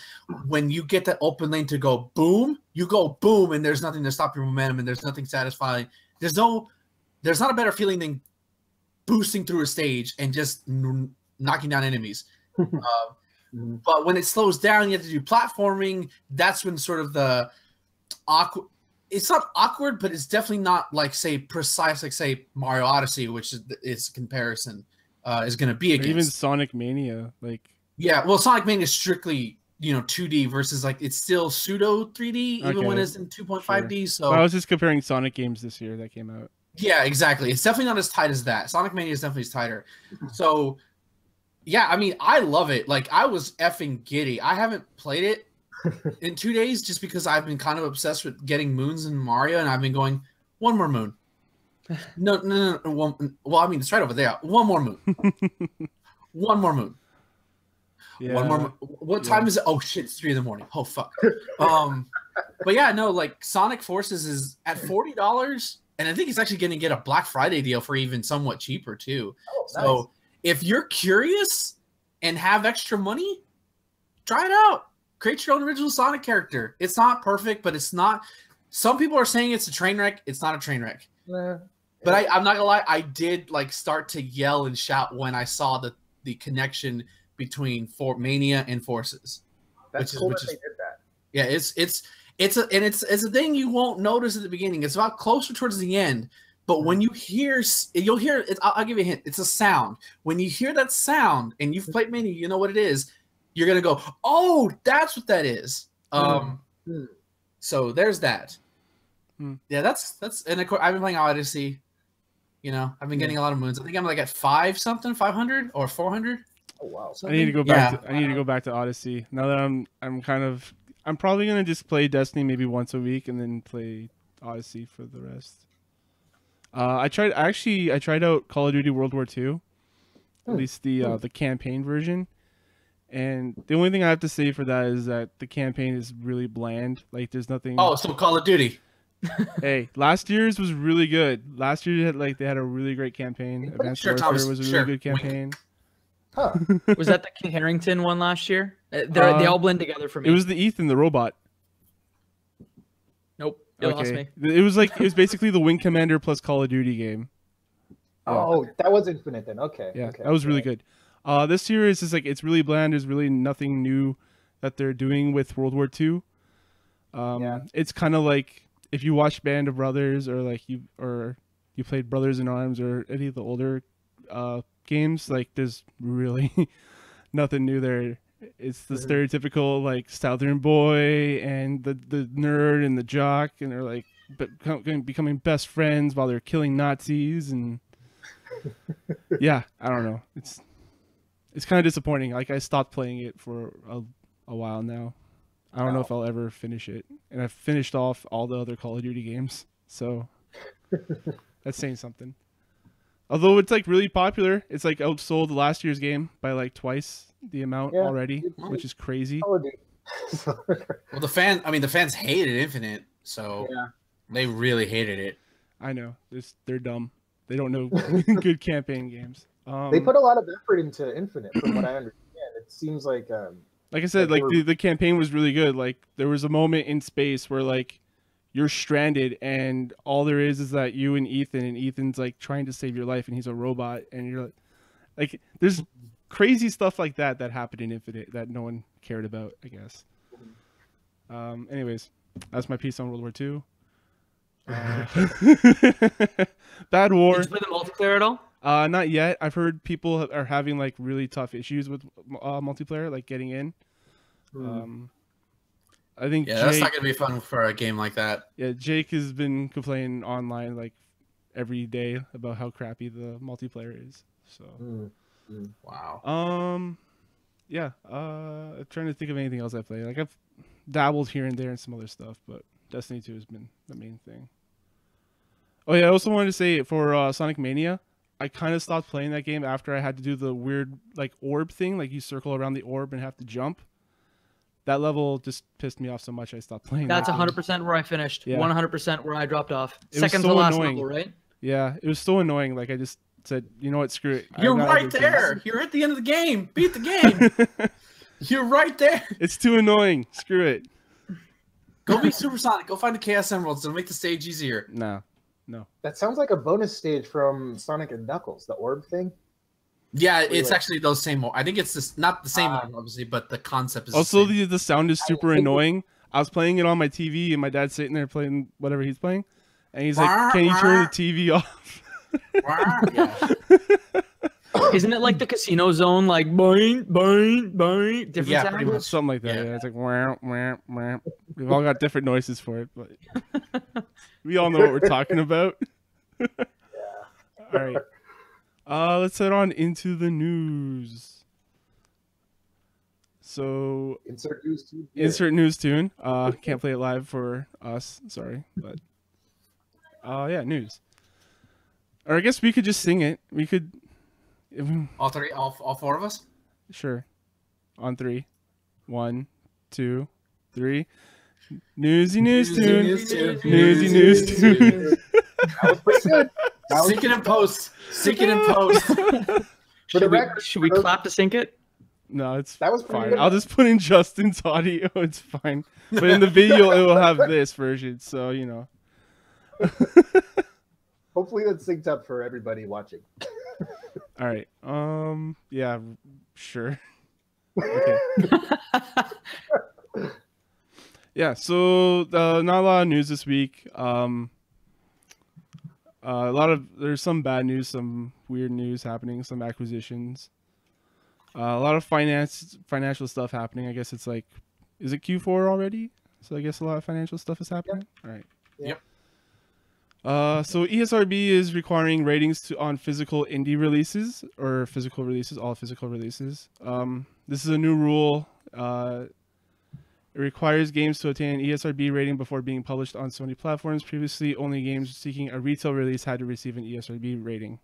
when you get that open lane to go boom, you go boom, and there's nothing to stop your momentum, and there's nothing satisfying. There's not a better feeling than boosting through a stage and just knocking down enemies. But when it slows down, you have to do platforming. That's when sort of the awkward. It's not awkward, but it's definitely not like say precise, like say Mario Odyssey, which is its comparison is going to be against. Or even Sonic Mania, like yeah. Well, Sonic Mania is strictly 2D versus like it's still pseudo 3D even when it's in 2.5D. So I was just comparing Sonic games this year that came out. Yeah, exactly. It's definitely not as tight as that. Sonic Mania is definitely tighter. So yeah, I mean, I love it. Like I was effing giddy. I haven't played it in 2 days just because I've been kind of obsessed with getting moons in Mario, and I've been going, one more moon. No. Well, I mean, it's right over there. One more moon. One more moon. Yeah. One more. What time is it? Oh shit! It's 3 a.m. Oh fuck. But yeah, no. Like Sonic Forces is at $40, and I think it's actually going to get a Black Friday deal for even somewhat cheaper too. Oh, nice. So if you're curious and have extra money, try it out. Create your own original Sonic character. It's not perfect, but it's not. Some people are saying it's a train wreck. It's not a train wreck. Nah. But I'm not gonna lie. I did like start to yell and shout when I saw the connection between Mania and Forces. That's cool that they did that. Yeah, it's a thing you won't notice at the beginning. It's about closer towards the end. But when you'll hear it. I'll give you a hint. It's a sound. When you hear that sound and you've played Mania, you know what it is. You're gonna go, oh, that's what that is. So there's that. Yeah, that's and of course I've been playing Odyssey. I've been getting a lot of moons. I think I'm like at 500 or 400. Oh wow! I need to go back. I need to go back to Odyssey now that I'm probably gonna just play Destiny maybe once a week and then play Odyssey for the rest. I tried out Call of Duty World War II, at least the campaign version. And the only thing I have to say for that is that the campaign is really bland. Like, there's nothing. Oh, so Call of Duty. Hey, last year's was really good. Last year they had a really great campaign. Advanced Warfare was a really good campaign. Huh. Was that the King Harrington one last year? They all blend together for me. It was the Ethan, the robot. Nope, you lost me. It was basically the Wing Commander plus Call of Duty game. Yeah. Oh, that was Infinite then. Okay. Yeah, okay. that was really good. This year is just like it's really bland. There's really nothing new that they're doing with World War II. It's kind of like if you watched Band of Brothers or you played Brothers in Arms or any of the older games. Like there's really nothing new there. It's the stereotypical like Southern boy and the nerd and the jock, and they're like becoming best friends while they're killing Nazis and yeah, I don't know. It's kind of disappointing. Like I stopped playing it for a while now. I don't know if I'll ever finish it. And I've finished off all the other Call of Duty games, so that's saying something. Although it's like really popular, it's like outsold last year's game by like twice the amount already, which is crazy. Well, the fans hated Infinite, so they really hated it. I know. They're dumb. They don't know good campaign games. They put a lot of effort into Infinite, from what I understand. It seems like I said, like the campaign was really good. Like there was a moment in space where like you're stranded and all there is that you and Ethan's like trying to save your life and he's a robot and you're like there's crazy stuff like that happened in Infinite that no one cared about, I guess. Anyways, that's my piece on World War II. Bad War. Did you play the multiplayer at all? Not yet. I've heard people are having like really tough issues with multiplayer, like getting in. I think that's not gonna be fun for a game like that. Yeah, Jake has been complaining online like every day about how crappy the multiplayer is. So, wow. Yeah. I'm trying to think of anything else I play. Like I've dabbled here and there in some other stuff, but Destiny 2 has been the main thing. Oh yeah, I also wanted to say for Sonic Mania, I kind of stopped playing that game after I had to do the weird like orb thing, like you circle around the orb and have to jump. That level just pissed me off so much I stopped playing. That's 100% where I finished. 100% where I dropped off. Second so to last annoying. level, right? Yeah, it was so annoying. Like I just said, you know what, screw it. You're right there. You're at the end of the game. Beat the game. You're right there. It's too annoying. Screw it. Go be Supersonic. Go find the Chaos Emeralds. It'll make the stage easier. No. No. That sounds like a bonus stage from Sonic and Knuckles, the orb thing. Yeah, it's actually those same. I think it's this, not the same one, obviously, but the concept is. Also, the same. the sound is super annoying. I was playing it on my TV, and my dad's sitting there playing whatever he's playing, and he's like, "Can you turn the TV off?" Isn't it like the Casino Zone, like boing, boing, boing, different Yeah, sound? pretty much. Something like that. Yeah, it's like wah, wah, wah. We've all got different noises for it, but we all know what we're talking about. All right. Let's head on into the news. So Insert news tune. insert news tune. Can't play it live for us. Sorry, but yeah, news. Or I guess we could just sing it. We could. All three, all four of us. Sure. On 3. 1, 2, 3. Newsy news tune. Newsy news tune. That was pretty good. Sync it in post. Sync it in post. Should we clap to sync it? No, it's That was pretty fine. good. I'll just put in Justin's audio. It's fine. But in the video, it will have this version. So, you know. Hopefully that's synced up for everybody watching. All right. Yeah, sure. Okay. Yeah, so not a lot of news this week. There's some bad news, some weird news happening, some acquisitions. A lot of financial stuff happening. I guess it's like, is it Q4 already? So I guess a lot of financial stuff is happening. All right. Yep. So ESRB is requiring ratings on physical indie releases or physical releases, all physical releases. This is a new rule. It requires games to attain an ESRB rating before being published on Sony platforms. Previously, only games seeking a retail release had to receive an ESRB rating.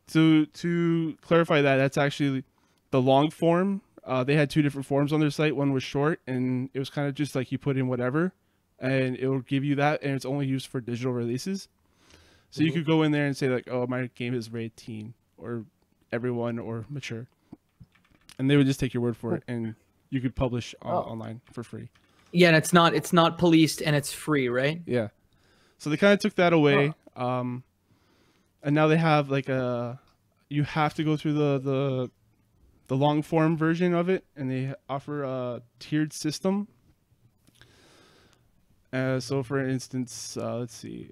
To clarify that, that's actually the long form. They had 2 different forms on their site. One was short, and it was kind of just like you put in whatever, and it will give you that, and it's only used for digital releases. So you could go in there and say like, oh, my game is rated teen, or everyone, or mature. And they would just take your word for it, and you could publish online for free. Yeah, and it's not policed and it's free, right? Yeah. So they kind of took that away. And now they have like you have to go through the long form version of it, and they offer a tiered system. So for instance, let's see.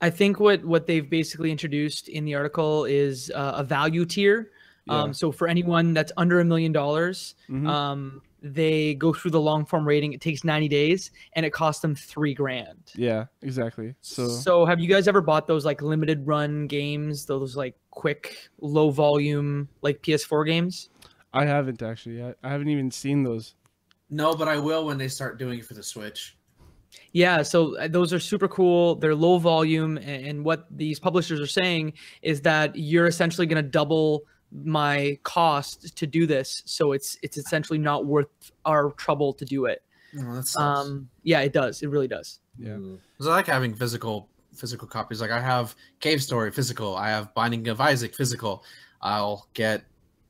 I think what they've basically introduced in the article is a value tier. Yeah. So for anyone that's under $1 million, they go through the long form rating. It takes 90 days, and it costs them $3,000. Yeah, exactly. So have you guys ever bought those like limited run games? Those like quick, low volume, like PS4 games? I haven't actually. I haven't even seen those. No, but I will when they start doing it for the Switch. Yeah, so those are super cool. They're low volume, and what these publishers are saying is that you're essentially going to double my cost to do this, so it's essentially not worth our trouble to do it. Oh, that sucks. Yeah, it does. It really does. Yeah. Because I like having physical copies. Like I have Cave Story physical. I have Binding of Isaac physical. I'll get.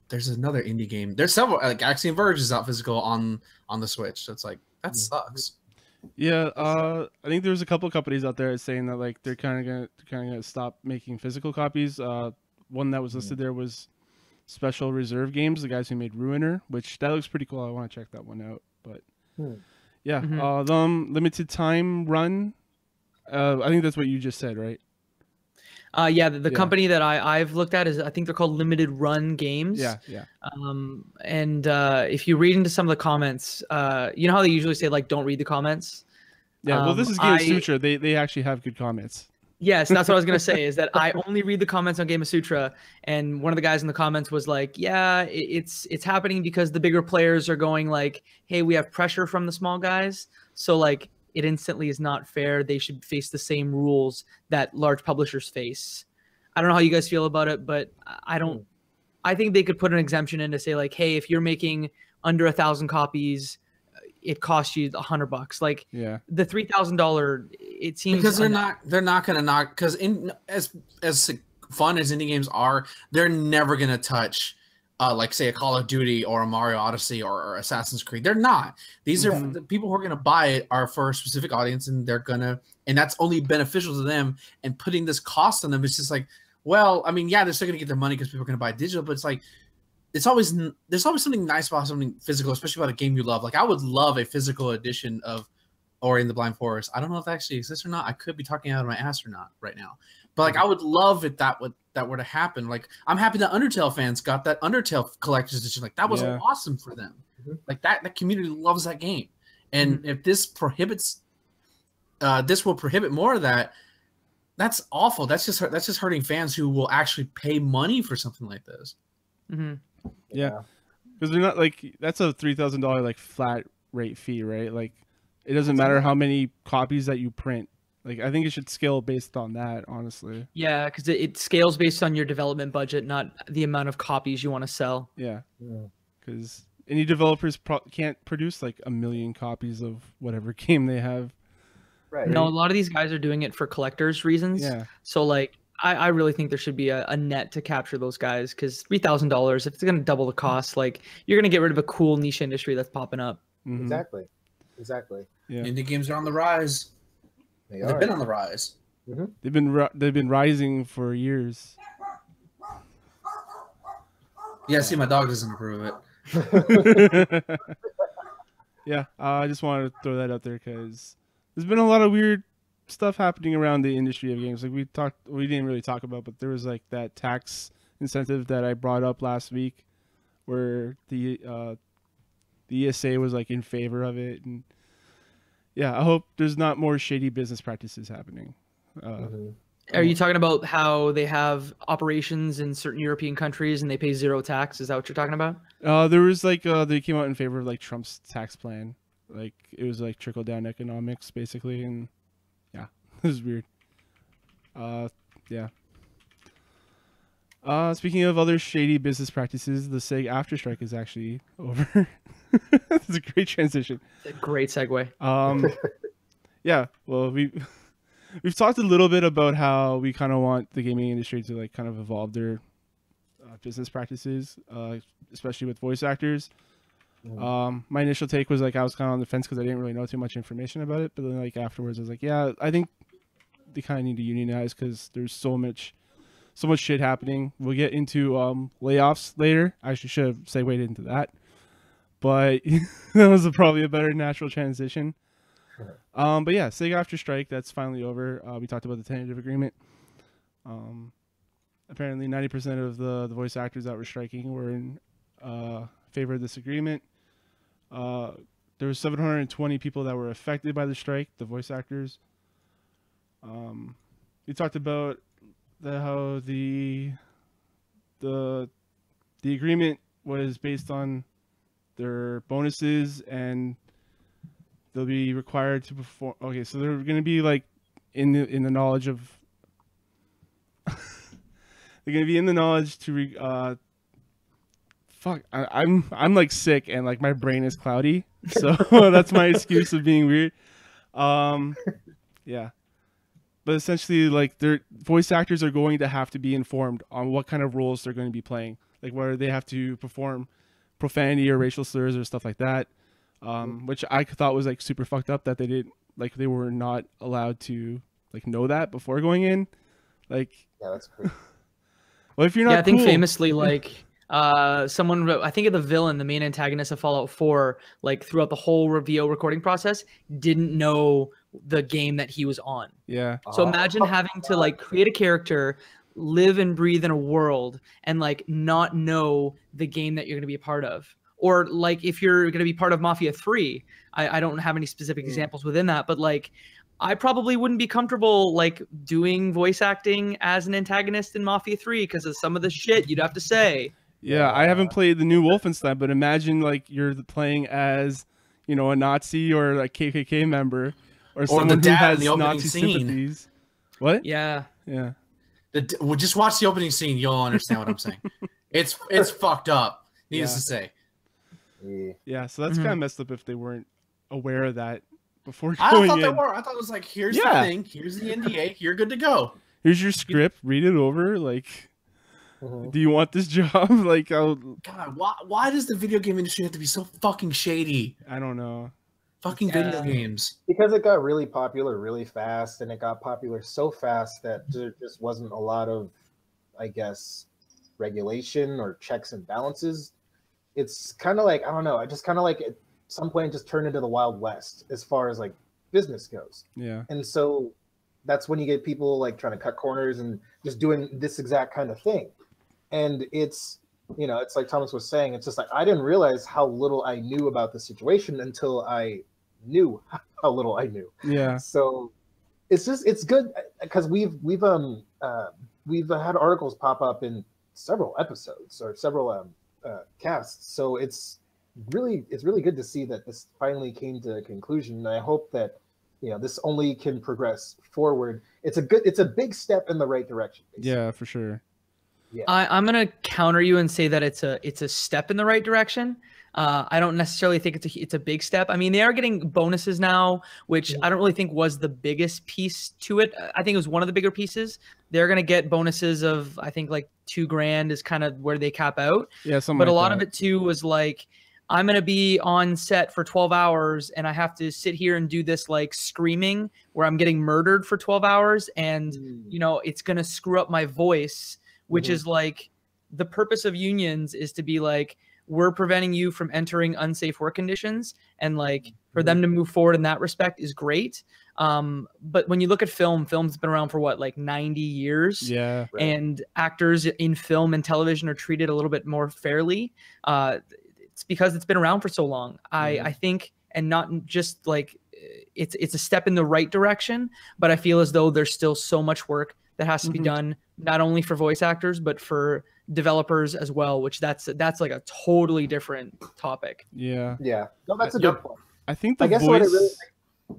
There's another indie game. There's several. Like Axiom Verge is out physical on the Switch. So it's like that sucks. Yeah, I think there's a couple of companies out there saying that like they're kind of gonna stop making physical copies. One that was listed there was Special Reserve Games, the guys who made Ruiner, which that looks pretty cool. I want to check that one out. But yeah, limited time run. I think that's what you just said, right? Yeah, the company that I've looked at is, I think they're called Limited Run Games. Yeah. And if you read into some of the comments, you know how they usually say like, don't read the comments. Yeah. Well, this is Game Sutra. They actually have good comments. Yes, that's what I was gonna say. Is that I only read the comments on Game of Sutra, and one of the guys in the comments was like, "Yeah, it's happening because the bigger players are going like, hey, we have pressure from the small guys, so like it instantly is not fair. They should face the same rules that large publishers face." I don't know how you guys feel about it, but I don't. I think they could put an exemption in to say like, hey, if you're making under 1,000 copies, it costs you $100. Like the $3,000, it seems because they're not gonna knock, because in as fun as indie games are, they're never gonna touch like say a Call of Duty or a Mario Odyssey or Assassin's Creed. They're not. These are the people who are going to buy it are for a specific audience, and and that's only beneficial to them. And putting this cost on them is just like, well, I mean, yeah, they're still going to get their money because people are going to buy digital, but it's like, there's always something nice about something physical, especially about a game you love. Like I would love a physical edition of Ori and the Blind Forest. I don't know if that actually exists or not. I could be talking out of my ass or not right now. But like I would love it that were to happen. Like I'm happy that Undertale fans got that Undertale collector's edition. Like that was awesome for them. Like that community loves that game. And if this prohibits this will prohibit more of that, that's awful. That's just hurting fans who will actually pay money for something like this. Yeah. Because they're not like that's a $3,000 like flat rate fee, right? Like it doesn't matter how many copies that you print. Like, I think it should scale based on that, honestly. Yeah, because it scales based on your development budget, not the amount of copies you want to sell. Yeah. Because any developers can't produce like 1 million copies of whatever game they have. Right. No, a lot of these guys are doing it for collectors' reasons. Yeah. So, like, I really think there should be a net to capture those guys, because $3,000, if it's going to double the cost, like, you're going to get rid of a cool niche industry that's popping up. Exactly. Yeah. Indie games are on the rise. They've been on the rise. They've been rising for years. Yeah, see, my dog doesn't approve of it. Yeah, I just wanted to throw that out there because there's been a lot of weird stuff happening around the industry of games. Like we didn't really talk about, but there was like that tax incentive that I brought up last week, where the ESA was like in favor of it, and yeah, I hope there's not more shady business practices happening. Are you talking about how they have operations in certain European countries and they pay zero tax? Is that what you're talking about? There was like they came out in favor of like Trump's tax plan. Like it was like trickle down economics basically, and yeah, it was weird. Yeah. Speaking of other shady business practices, the SEG After Strike is actually over. That's a great transition. It's a great segue. Yeah, well, we've talked a little bit about how we kind of want the gaming industry to like kind of evolve their business practices, especially with voice actors. My initial take was like I was kind of on the fence because I didn't really know too much information about it, but then like afterwards I was like, yeah, I think they kind of need to unionize because there's so much shit happening. We'll get into layoffs later. I should have segued into that, but that was probably a better natural transition. But yeah, SEG After Strike, that's finally over. We talked about the tentative agreement. Apparently 90% of the voice actors that were striking were in favor of this agreement. There were 720 people that were affected by the strike, the voice actors. We talked about how the agreement was based on their bonuses, and they'll be required to perform. Okay, so they're going to be like in the knowledge of. They're going to be in the knowledge to. Fuck, I'm like sick and like my brain is cloudy, so that's my excuse of being weird. Yeah, but essentially, like their voice actors are going to have to be informed on what kind of roles they're going to be playing, like where they have to perform profanity or racial slurs or stuff like that. Which I thought was like super fucked up that they didn't, like they were not allowed to like know that before going in. Like, yeah, that's crazy. Well, if you're not, I think famously, like someone, I think of the villain, the main antagonist of Fallout 4, like throughout the whole VO recording process, didn't know the game that he was on. Yeah. So imagine having to like create a character, live and breathe in a world, and like not know the game that you're going to be a part of. Or like if you're going to be part of Mafia 3, I don't have any specific examples within that, but like I probably wouldn't be comfortable like doing voice acting as an antagonist in Mafia 3 because of some of the shit you'd have to say. Yeah, I haven't played the new Wolfenstein, but imagine like you're playing as, you know, a Nazi or a KKK member or someone who has Nazi sympathies. What? Yeah. Yeah. Well, just watch the opening scene. You'll understand what I'm saying. It's fucked up, needless to say. Yeah, so that's kind of messed up if they weren't aware of that before I going thought in. they were. I thought it was like, here's the thing, here's the NDA, you're good to go. Here's your script, read it over, like. Do you want this job? Like, God, why does the video game industry have to be so fucking shady? I don't know. Fucking video games. Because it got really popular really fast, and it got popular so fast that there just wasn't a lot of, I guess, regulation or checks and balances. It's kind of like, I don't know, I just kind of like at some point just turned into the Wild West as far as like business goes. Yeah. And so that's when you get people like trying to cut corners and just doing this exact kind of thing. And it's, you know, it's like Thomas was saying, it's just like I didn't realize how little I knew about the situation until I knew how little I knew. Yeah. So it's just, it's good because we've had articles pop up in several episodes or several casts. So it's really good to see that this finally came to a conclusion. And I hope that, you know, this only can progress forward. It's a big step in the right direction. Basically. Yeah, for sure. Yeah. I'm gonna counter you and say that it's a step in the right direction. I don't necessarily think it's a big step. I mean, they are getting bonuses now, which I don't really think was the biggest piece to it. I think it was one of the bigger pieces. They're gonna get bonuses of, I think, like $2,000 is kind of where they cap out. Yeah, something. But like a lot that. of it too was like, I'm gonna be on set for 12 hours and I have to sit here and do this like screaming where I'm getting murdered for 12 hours, and you know, it's gonna screw up my voice. Which is like, the purpose of unions is to be like, we're preventing you from entering unsafe work conditions, and like for them to move forward in that respect is great. But when you look at film's been around for what, like 90 years. Yeah. Right. And actors in film and television are treated a little bit more fairly. It's because it's been around for so long. I think, and not just like, it's a step in the right direction, but I feel as though there's still so much work that has to be done, not only for voice actors, but for developers as well, which that's like a totally different topic. Yeah. Yeah. No, that's a good point. I think the I guess voice... what I really...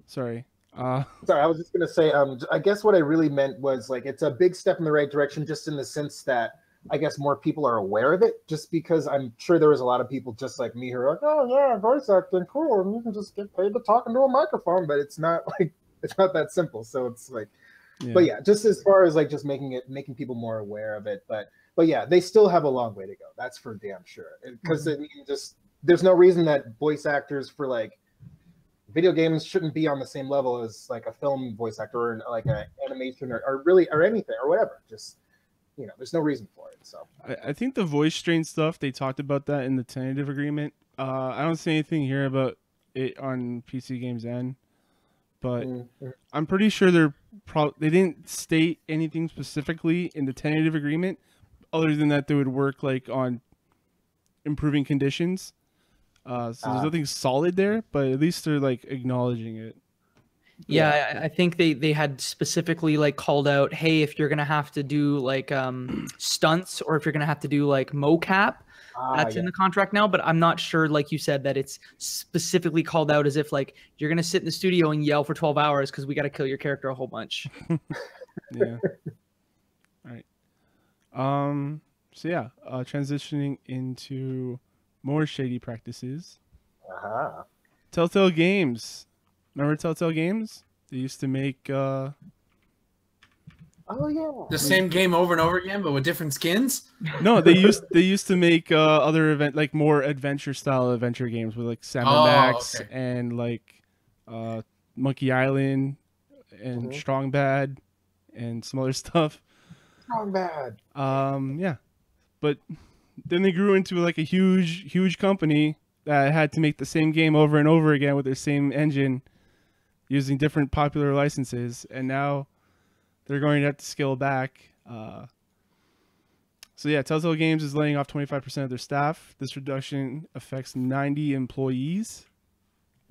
Sorry. Sorry, I was just gonna say, I guess what I really meant was like, it's a big step in the right direction, just in the sense that I guess more people are aware of it, just because I'm sure there was a lot of people just like me who are like, oh yeah, voice acting, cool, and you can just get paid to talk into a microphone, but it's not like, it's not that simple. So it's like, but yeah, just as far as like just making people more aware of it, but yeah, they still have a long way to go. That's for damn sure. Because I mean, just there's no reason that voice actors for like video games shouldn't be on the same level as like a film voice actor or like an animation or really or anything or whatever. Just, you know, there's no reason for it. So I think the voice strain stuff, they talked about that in the tentative agreement. I don't see anything here about it on PC Games N, but I'm pretty sure they didn't state anything specifically in the tentative agreement, other than that they would work like on improving conditions. So there's nothing solid there, but at least they're like acknowledging it. Yeah, I think they had specifically like called out, hey, if you're gonna have to do like stunts, or if you're gonna have to do like mocap, that's in the contract now. But I'm not sure, like you said, that it's specifically called out as if like you're gonna sit in the studio and yell for 12 hours because we got to kill your character a whole bunch. Yeah. All right. So yeah, transitioning into more shady practices. Telltale Games. Remember Telltale Games? They used to make oh yeah, the same game over and over again, but with different skins. No, they used to make other like more adventure style adventure games with like Sam and Max and like Monkey Island and Strong Bad and some other stuff. Strong Bad. Yeah, but then they grew into like a huge company that had to make the same game over and over again with their same engine, using different popular licenses, and now they're going to have to scale back. So yeah, Telltale Games is laying off 25% of their staff. This reduction affects 90 employees.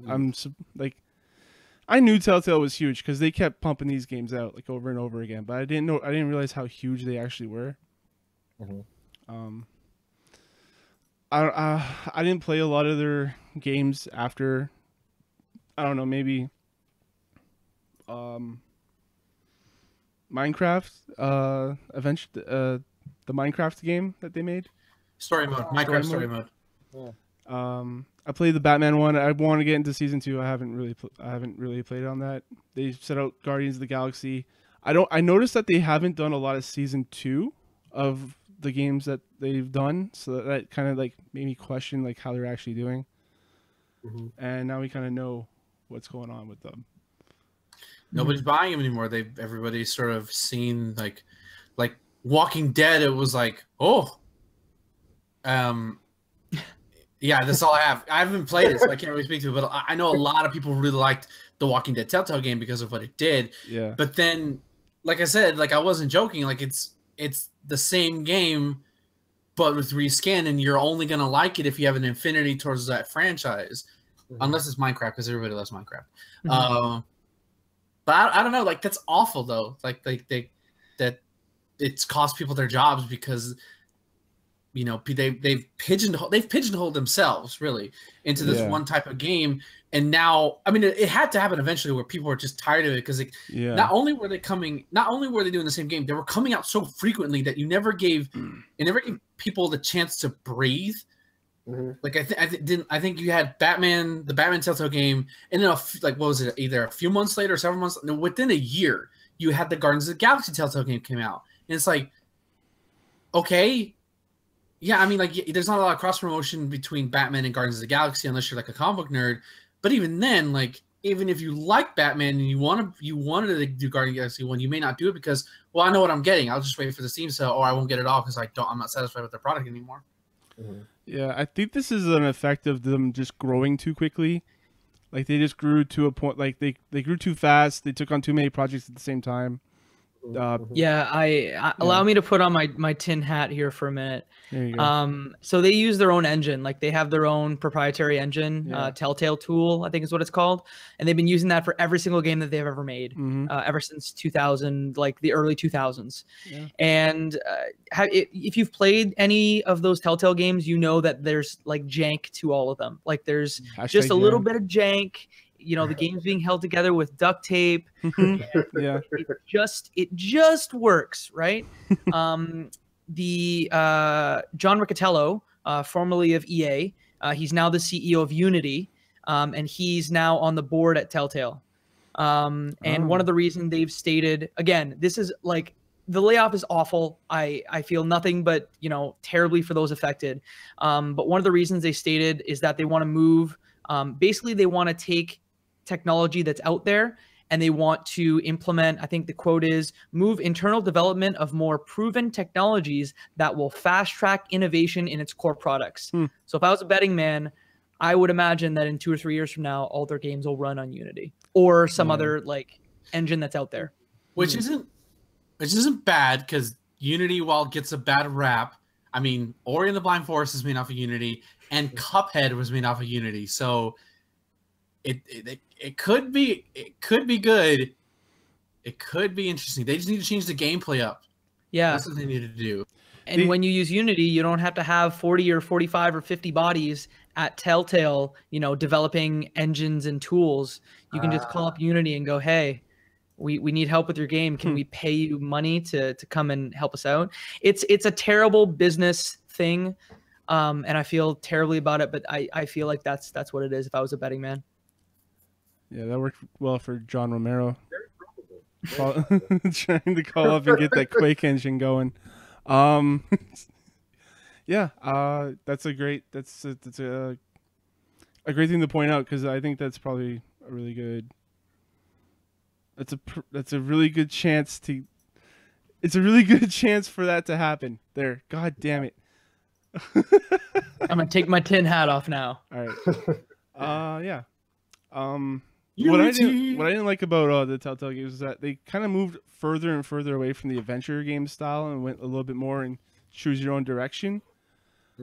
I knew Telltale was huge because they kept pumping these games out like over and over again, but I didn't realize how huge they actually were. I didn't play a lot of their games after, I don't know, maybe Minecraft the Minecraft game that they made. Story mode. Minecraft story mode. I played the Batman one. I want to get into season 2. I haven't really played on that. They set out Guardians of the Galaxy. I noticed that they haven't done a lot of season 2 of the games that they've done, so that kind of like made me question like how they're actually doing. And now we kind of know what's going on with them. Nobody's buying them anymore. Everybody's sort of seen like Walking Dead. It was like, oh, yeah, that's all I have. I haven't played it, so I can't really speak to it. But I know a lot of people really liked the Walking Dead Telltale game because of what it did. Yeah. But then, like I said, like I wasn't joking. Like it's the same game, but with reskin, and you're only gonna like it if you have an affinity towards that franchise, unless it's Minecraft, because everybody loves Minecraft. But I don't know. Like that's awful though. Like that it's cost people their jobs because they've pigeonholed themselves really into this one type of game. And now, I mean, it had to happen eventually where people were just tired of it because not only were they doing the same game, they were coming out so frequently that it never gave people the chance to breathe. Like I think you had Batman, the Batman Telltale game, and then what was it? Either a few months later or several months, within a year, you had the Guardians of the Galaxy Telltale game came out, and it's like, okay. Yeah, I mean, like, there's not a lot of cross promotion between Batman and Guardians of the Galaxy unless you're like a comic book nerd. But even then, like, even if you like Batman and you wanted to do Guardians of the Galaxy 1, you may not do it because, well, I know what I'm getting. I'll just wait for the Steam sale, or I won't get it all because I'm not satisfied with the product anymore. Yeah, I think this is an effect of them just growing too quickly. Like they just grew to a point, like they grew too fast. They took on too many projects at the same time. Allow me to put on my tin hat here for a minute. There you go. So they use their own engine, like they have their own proprietary engine, Telltale Tool, I think is what it's called, and they've been using that for every single game that they've ever made, ever since 2000, like the early 2000s. And if you've played any of those Telltale games, you know that there's like jank to all of them. Like there's just a little bit of jank. The game's being held together with duct tape. It just works, right? The John Riccitiello, formerly of EA, he's now the CEO of Unity, and he's now on the board at Telltale. And one of the reasons they've stated, again, this is like the layoff is awful. I feel nothing but terribly for those affected. But one of the reasons they stated is that they want to move. Basically, they want to take technology that's out there and they want to implement, I think the quote is, move internal development of more proven technologies that will fast track innovation in its core products. So if I was a betting man, I would imagine that in 2 or 3 years from now, all their games will run on Unity or some other like engine that's out there. Which isn't bad because Unity, while it gets a bad rap, I mean, Ori and the Blind Forest is made off of Unity and Cuphead was made off of Unity. So it could be good. It could be interesting. They just need to change the gameplay up. Yeah, that's what they need to do. And when you use Unity, you don't have to have 40 or 45 or 50 bodies at Telltale, developing engines and tools. You can just call up Unity and go, hey, we need help with your game. Can we pay you money to come and help us out? It's a terrible business thing, and I feel terribly about it. But I feel like that's what it is. If I was a betting man. Yeah, that worked well for John Romero. Trying to call up and get that Quake engine going. That's a great thing to point out because I think that's probably a really good. That's a really good chance to. It's a really good chance for that to happen. There, God damn it. I'm gonna take my tin hat off now. All right. Yeah. What I didn't like about the Telltale games is that they kind of moved further and further away from the adventure game style and went a little bit more in choose your own direction.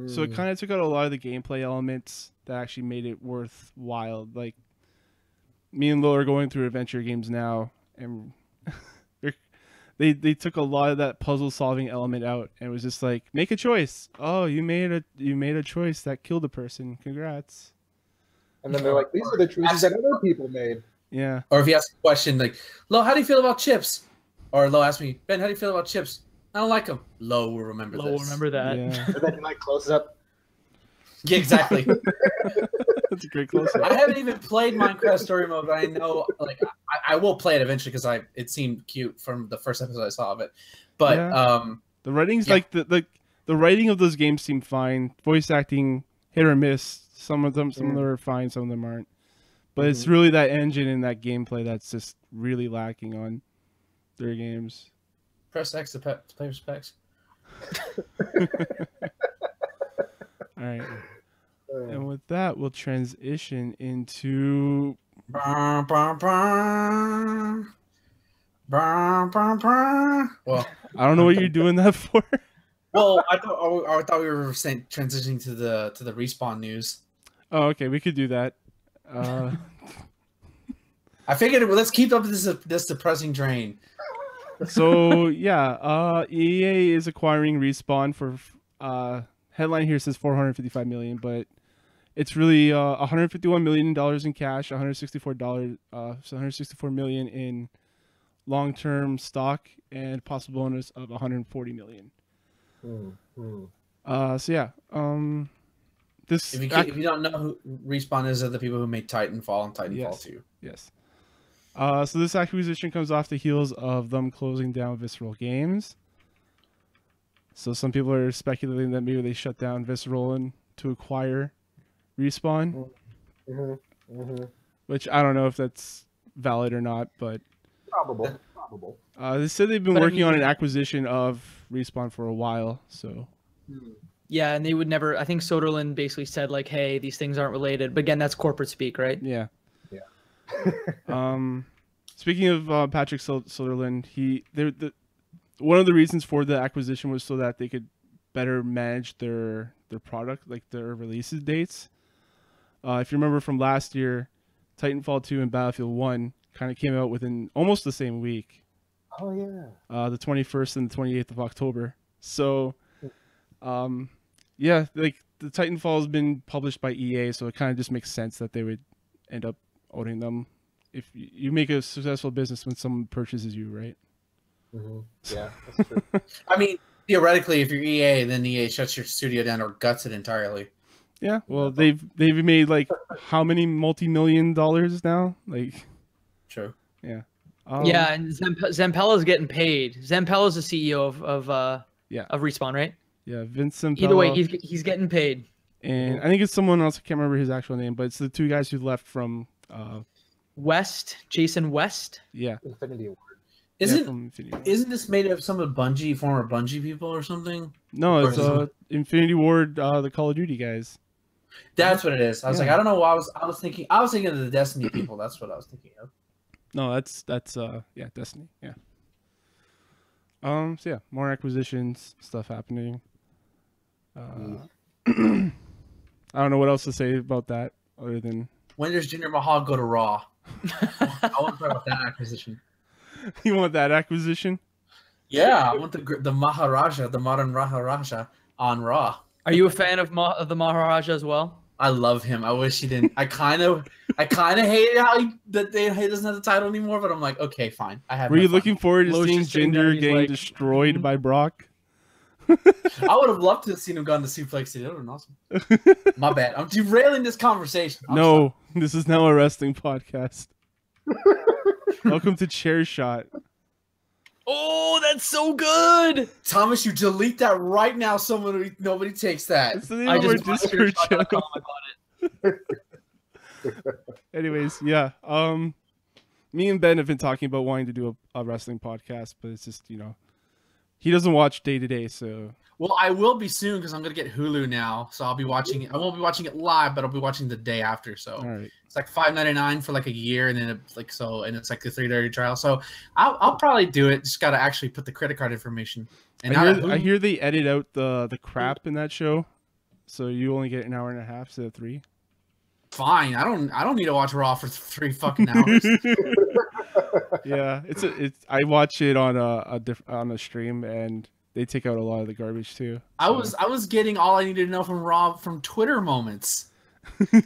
So it kind of took out a lot of the gameplay elements that actually made it worthwhile. Like me and Lo are going through adventure games now, and they took a lot of that puzzle solving element out, and it was just like, make a choice. Oh, you made a choice that killed a person. Congrats. And then they're like, these are the choices that other people made. Yeah. Or if you ask a question like, Lo, how do you feel about chips? Or Lo asked me, Ben, how do you feel about chips? I don't like them. Lo will remember this. Lo will remember that. Yeah. And then like close up. Yeah, exactly. That's a great close up. I haven't even played Minecraft Story Mode, but I know, like, I will play it eventually because it seemed cute from the first episode I saw of it. But the writing's like the writing of those games seem fine. Voice acting hit or miss. Some of them are fine, some of them aren't. But it's really that engine and that gameplay that's just really lacking on their games. Press X to play specs. All right. And with that, we'll transition into... Well, I don't know what you're doing that for. well, I thought we were transitioning to the Respawn news. Oh, okay. We could do that. I figured let's keep up this depressing train. So yeah, EA is acquiring Respawn for headline here says $455 million, but it's really $151 million in cash, $164 million in long-term stock, and possible bonus of $140 million. So yeah, this If you don't know who Respawn is, are the people who made Titanfall and Titanfall 2. Yes. So this acquisition comes off the heels of them closing down Visceral Games. So some people are speculating that maybe they shut down Visceral and to acquire Respawn, which I don't know if that's valid or not, but Probable. they said they've been working on an acquisition of Respawn for a while. So Yeah, and they would never. I think Soderlund basically said like, "Hey, these things aren't related." But again, that's corporate speak, right? yeah. Speaking of Patrick Soderlund, one of the reasons for the acquisition was so that they could better manage their product, like their releases dates. If you remember from last year, Titanfall 2 and Battlefield 1 kind of came out within almost the same week. Oh yeah. The 21st and the 28th of October. So, yeah, like the Titanfall has been published by EA, so it kind of just makes sense that they would end up owning them. If you make a successful business when someone purchases you, right? Yeah, that's true. I mean, theoretically, if you're EA, then EA shuts your studio down or guts it entirely. Yeah, well, they've made like how many multi-million dollars now? Like, True. yeah, Yeah, and Zampella's getting paid. Zampella's the CEO of Respawn, right? yeah, Vince Zampella. Either way, he's getting paid. And I think it's someone else. I can't remember his actual name, but it's the two guys who left from Jason West. Yeah, Infinity Award. Isn't this made of some of former Bungie people or something? No, it's Infinity Ward, the Call of Duty guys. That's what it is. I was like, I don't know why I was thinking of the Destiny people. That's what I was thinking of. No, that's Destiny. Yeah. So yeah, more acquisitions, stuff happening. I don't know what else to say about that other than when does Jinder Mahal go to Raw? I want to talk about that acquisition. You want that acquisition? Yeah, I want the Maharaja, the modern Maharaja on Raw. Are you a fan of the Maharaja as well? I love him. I wish he didn't. I kind of hate how he doesn't have the title anymore. But I'm like, okay, fine. Were you looking forward to seeing just sitting there, Jinder he's getting like, destroyed by Brock? I would have loved to have seen him go on the suplex. That would have been awesome. My bad. I'm derailing this conversation. No, this is now a wrestling podcast. Welcome to Chair Shot. Oh, that's so good. Thomas, you delete that right now. Nobody takes that. It's the name I of our just bought Discord channel. chairshot.com, I bought it. Anyways, yeah. Me and Ben have been talking about wanting to do a wrestling podcast, but it's just, he doesn't watch day to day, so. Well, I will be soon because I'm gonna get Hulu now, so I'll be watching it. I won't be watching it live, but I'll be watching the day after. So All right. it's like $5.99 for like a year, and then it's like a 3-day trial. So I'll probably do it. Just gotta actually put the credit card information. And I hear they edit out the crap in that show, so you only get an hour and a half instead of 3. Fine. I don't need to watch Raw for 3 fucking hours. Yeah, I watch it on a stream, and they take out a lot of the garbage too. So. I was getting all I needed to know from Raw from Twitter moments.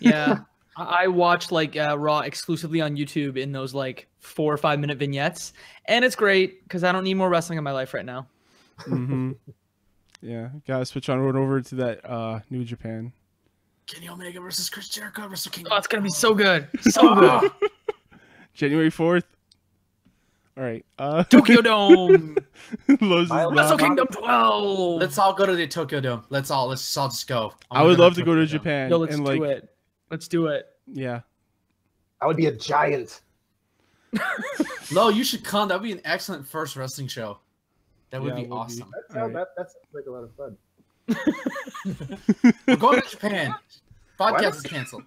Yeah, I watch like Raw exclusively on YouTube in those like 4 or 5 minute vignettes, and it's great because I don't need more wrestling in my life right now. Yeah, gotta switch on over to that New Japan. Kenny Omega versus Chris Jericho versus King. Oh, it's gonna be so good, so good. January 4th. All right. Tokyo Dome. Lowe's is Wrestle Wrestle not- Kingdom 12. Let's all go to the Tokyo Dome. Let's all just go. I would love to go to Japan. Yo, let's and do like, it. Let's do it. Yeah. I would be a giant. No, you should come. That would be an excellent first wrestling show. That would Yeah, be it would be. awesome. That sounds like a lot of fun. We're going to Japan. Podcast is canceled.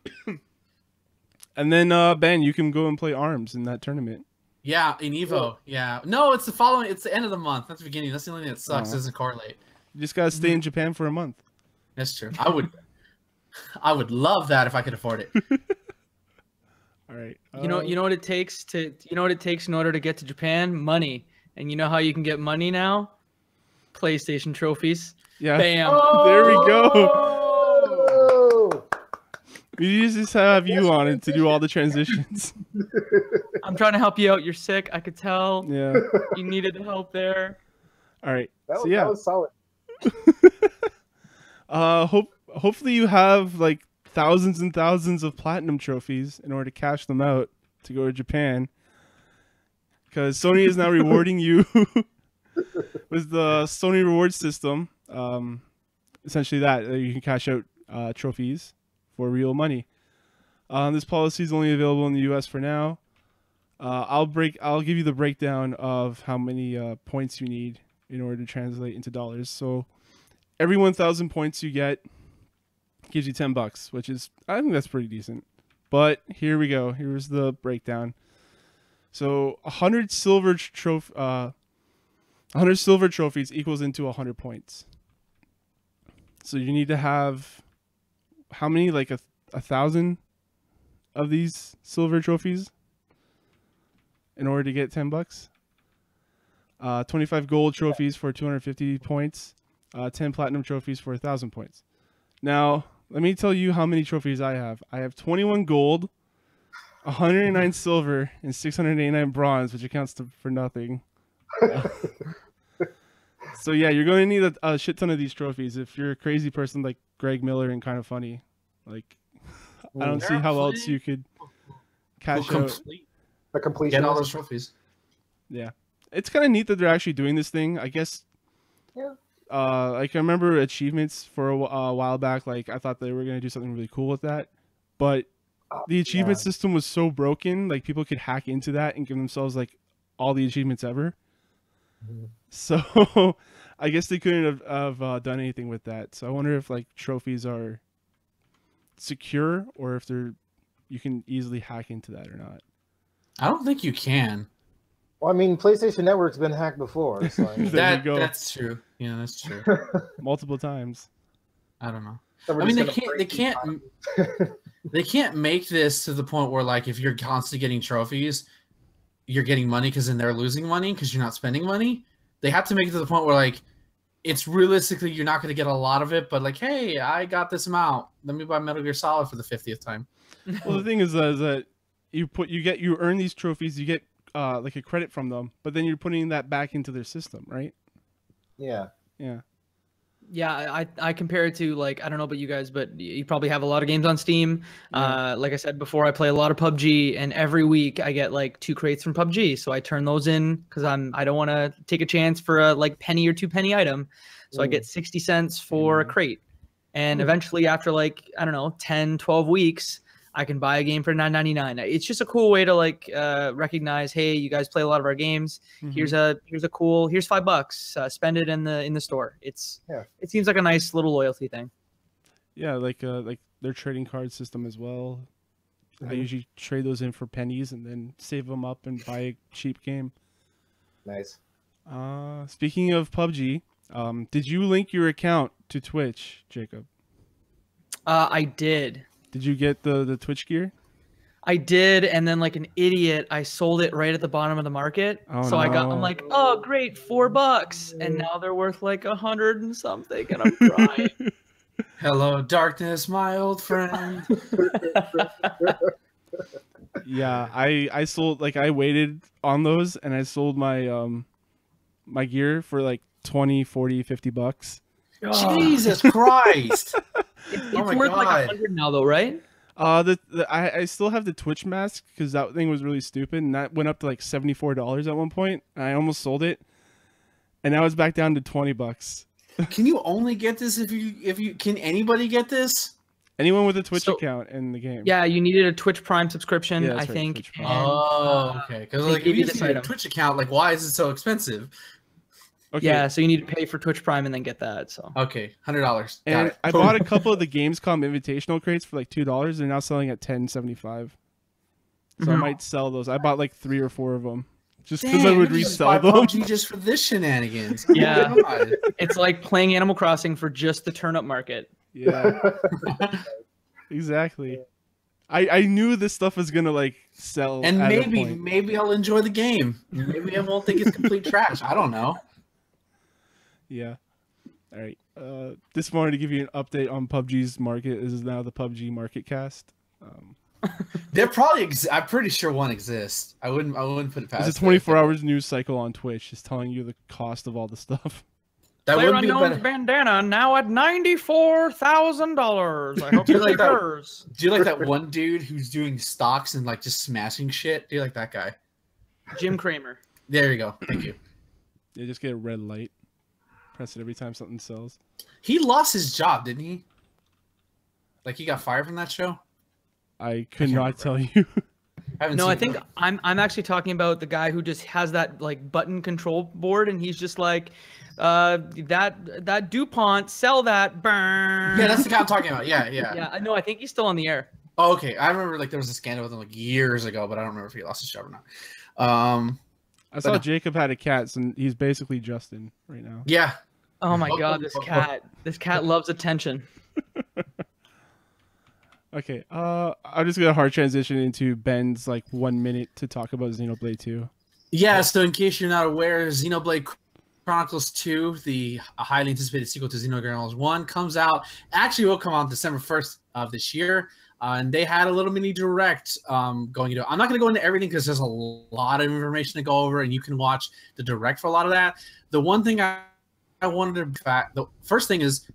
And then Ben, you can go and play ARMS in that tournament. Yeah, in Evo. Yeah. No, it's the following. It's the end of the month. That's the beginning. That's the only thing that sucks. It doesn't correlate. You just gotta stay in Japan for a month. That's true. I would love that if I could afford it. All right. You know what it takes in order to get to Japan? Money. And you know how you can get money now? PlayStation trophies. Yeah. Bam. There we go. Oh! We just have you on it to do all the transitions. I'm trying to help you out. You're sick. I could tell. Yeah. You needed the help there. All right. That So yeah. was solid. Hopefully you have like thousands and thousands of platinum trophies in order to cash them out to go to Japan. Because Sony is now rewarding you with the Sony reward system. Essentially that you can cash out trophies for real money. This policy is only available in the US for now. I'll give you the breakdown of how many points you need in order to translate into dollars. So every 1,000 points you get gives you $10, which is, I think that's pretty decent. But here we go. Here's the breakdown. So 100 silver trophies equals into 100 points. So you need to have how many? Like a 1,000 of these silver trophies in order to get $10. 25 gold trophies for 250 points. 10 platinum trophies for 1,000 points. Now, let me tell you how many trophies I have. I have 21 gold, 109 silver, and 689 bronze, which accounts for nothing. So yeah, you're going to need a shit ton of these trophies if you're a crazy person like Greg Miller and Kind of Funny. Like, I don't see how else you could cash out. The completion. Get all those trophies. Yeah, it's kind of neat that they're actually doing this thing. I guess. Yeah. Like I remember achievements for a while back. Like I thought they were gonna do something really cool with that, but the achievement system was so broken. Like people could hack into that and give themselves like all the achievements ever. Mhm. So I guess they couldn't have done anything with that. So I wonder if like trophies are secure or if you can easily hack into that or not. I don't think you can. Well, I mean, PlayStation Network's been hacked before. So I mean, There you go. That's true. Yeah, that's true. Multiple times. I don't know. so we're I mean, just gonna break they can't make this to the point where like if you're constantly getting trophies, you're getting money because then they're losing money because you're not spending money. They have to make it to the point where like it's realistically you're not going to get a lot of it, but like, hey, I got this amount. Let me buy Metal Gear Solid for the 50th time. Well, the thing is that you earn these trophies, you get like a credit from them, but then you're putting that back into their system, right? Yeah. Yeah. Yeah, I compare it to, like, I don't know about you guys, but you probably have a lot of games on Steam. Like I said before, I play a lot of PUBG, and every week I get like 2 crates from PUBG. So I turn those in because I don't want to take a chance for a like penny or 2 penny item. So I get 60 cents for a crate. And eventually after like, I don't know, 10, 12 weeks, I can buy a game for $9.99. It's just a cool way to like recognize, hey, you guys play a lot of our games. Mhm. Here's $5. Spend it in the store. It seems like a nice little loyalty thing. Yeah, like their trading card system as well. I usually trade those in for pennies and then save them up and buy a cheap game. Nice. Speaking of PUBG, did you link your account to Twitch, Jacob? I did. Did you get the Twitch gear? I did, and then like an idiot, I sold it right at the bottom of the market. Oh, so no. I'm like, oh great, $4, and now they're worth like 100 and something, and I'm crying. Hello, darkness, my old friend. Yeah, I sold, like, I waited on those and I sold my my gear for like 20, 40, $50. Jesus Christ! It's Oh my worth like God. 100 now, though, right? I still have the Twitch mask because that thing was really stupid, and that went up to like $74 at one point. And I almost sold it, and now it's back down to $20. Can you only get this if you can anybody get this? Anyone with a Twitch account in the game. Yeah, you needed a Twitch Prime subscription, Yeah, I that's right, think. Twitch Prime. Oh, okay. Because they like, if give you you just this need a item. Twitch account, like, why is it so expensive? Okay. Yeah, so you need to pay for Twitch Prime and then get that. So Okay, $100. And I bought a couple of the Gamescom Invitational crates for like $2. They're now selling at $10.75. So I might sell those. I bought like 3 or 4 of them just because I would resell them. PUBG just for this shenanigans. Yeah. Oh my God. it's like playing Animal Crossing for just the turnip market. Yeah, exactly. I knew this stuff was gonna like sell, And at a point. maybe I'll enjoy the game. Maybe I won't think it's complete trash. I don't know. Yeah. All right. Just wanted to give you an update on PUBG's market. This is now the PUBG Market Cast. There probably I'm pretty sure one exists. I wouldn't put it past. It's a 24 hours news cycle on Twitch, just telling you the cost of all the stuff. That Player would be Unknown's better. bandana now at $94,000. I hope Do you it like that? occurs. Do you like that one dude who's doing stocks and like just smashing shit? Do you like that guy? Jim Cramer. There you go. Thank you. You just get a red light. Press it every time something sells. He lost his job, didn't he? Like he got fired from that show? I could can't not tell you. No, I think I'm actually talking about the guy who just has that like button control board, and he's just like, that DuPont, sell that, burn. Yeah, that's the guy I'm talking about. Yeah. Yeah, I know. I think he's still on the air. Oh, okay. I remember like there was a scandal with him like years ago, but I don't remember if he lost his job or not. I saw Jacob had a cat, and he's basically Justin right now. Yeah. Oh my God, this cat loves attention. Okay, I'm just gonna hard transition into Ben's like 1 minute to talk about Xenoblade 2. Yeah, so in case you're not aware, Xenoblade Chronicles 2, the highly anticipated sequel to Xenoblade Chronicles 1, comes out. Actually, will come out December 1st of this year. And they had a little mini direct going into it. I'm not going to go into everything because there's a lot of information to go over, and you can watch the direct for a lot of that. The one thing I wanted to the first thing is,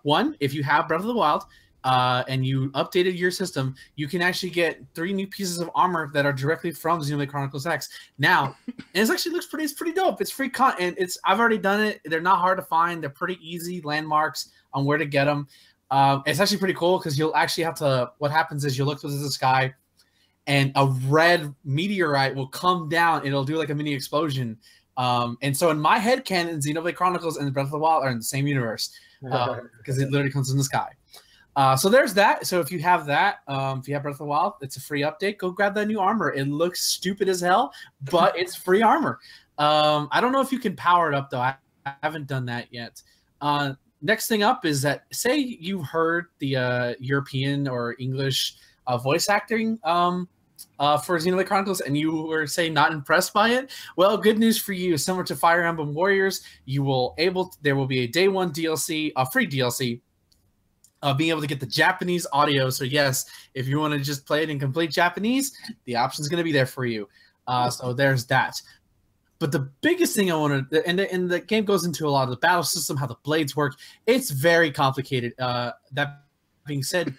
one, if you have Breath of the Wild, and you updated your system, you can actually get 3 new pieces of armor that are directly from Xenoblade Chronicles X. Now, and it actually looks pretty. It's pretty dope. It's free content. I've already done it. They're not hard to find. They're pretty easy landmarks on where to get them. It's actually pretty cool because you'll actually have to. What happens is you look towards the sky, and a red meteorite will come down. And it'll do like a mini explosion. And so in my head canon, Xenoblade Chronicles and Breath of the Wild are in the same universe because it literally comes in the sky. So there's that. So if you have that, if you have Breath of the Wild, it's a free update. Go grab that new armor. It looks stupid as hell, but it's free armor. I don't know if you can power it up, though. I haven't done that yet. Next thing up is that, say you heard the European or English voice acting for Xenoblade Chronicles, and you were, say, not impressed by it. Well, good news for you. Similar to Fire Emblem Warriors, there will be a day 1 DLC, a free DLC, being able to get the Japanese audio. So yes, if you want to just play it in complete Japanese, the option is going to be there for you. So there's that. But the biggest thing I wanted, and the game goes into a lot of the battle system, how the blades work. It's very complicated. That being said,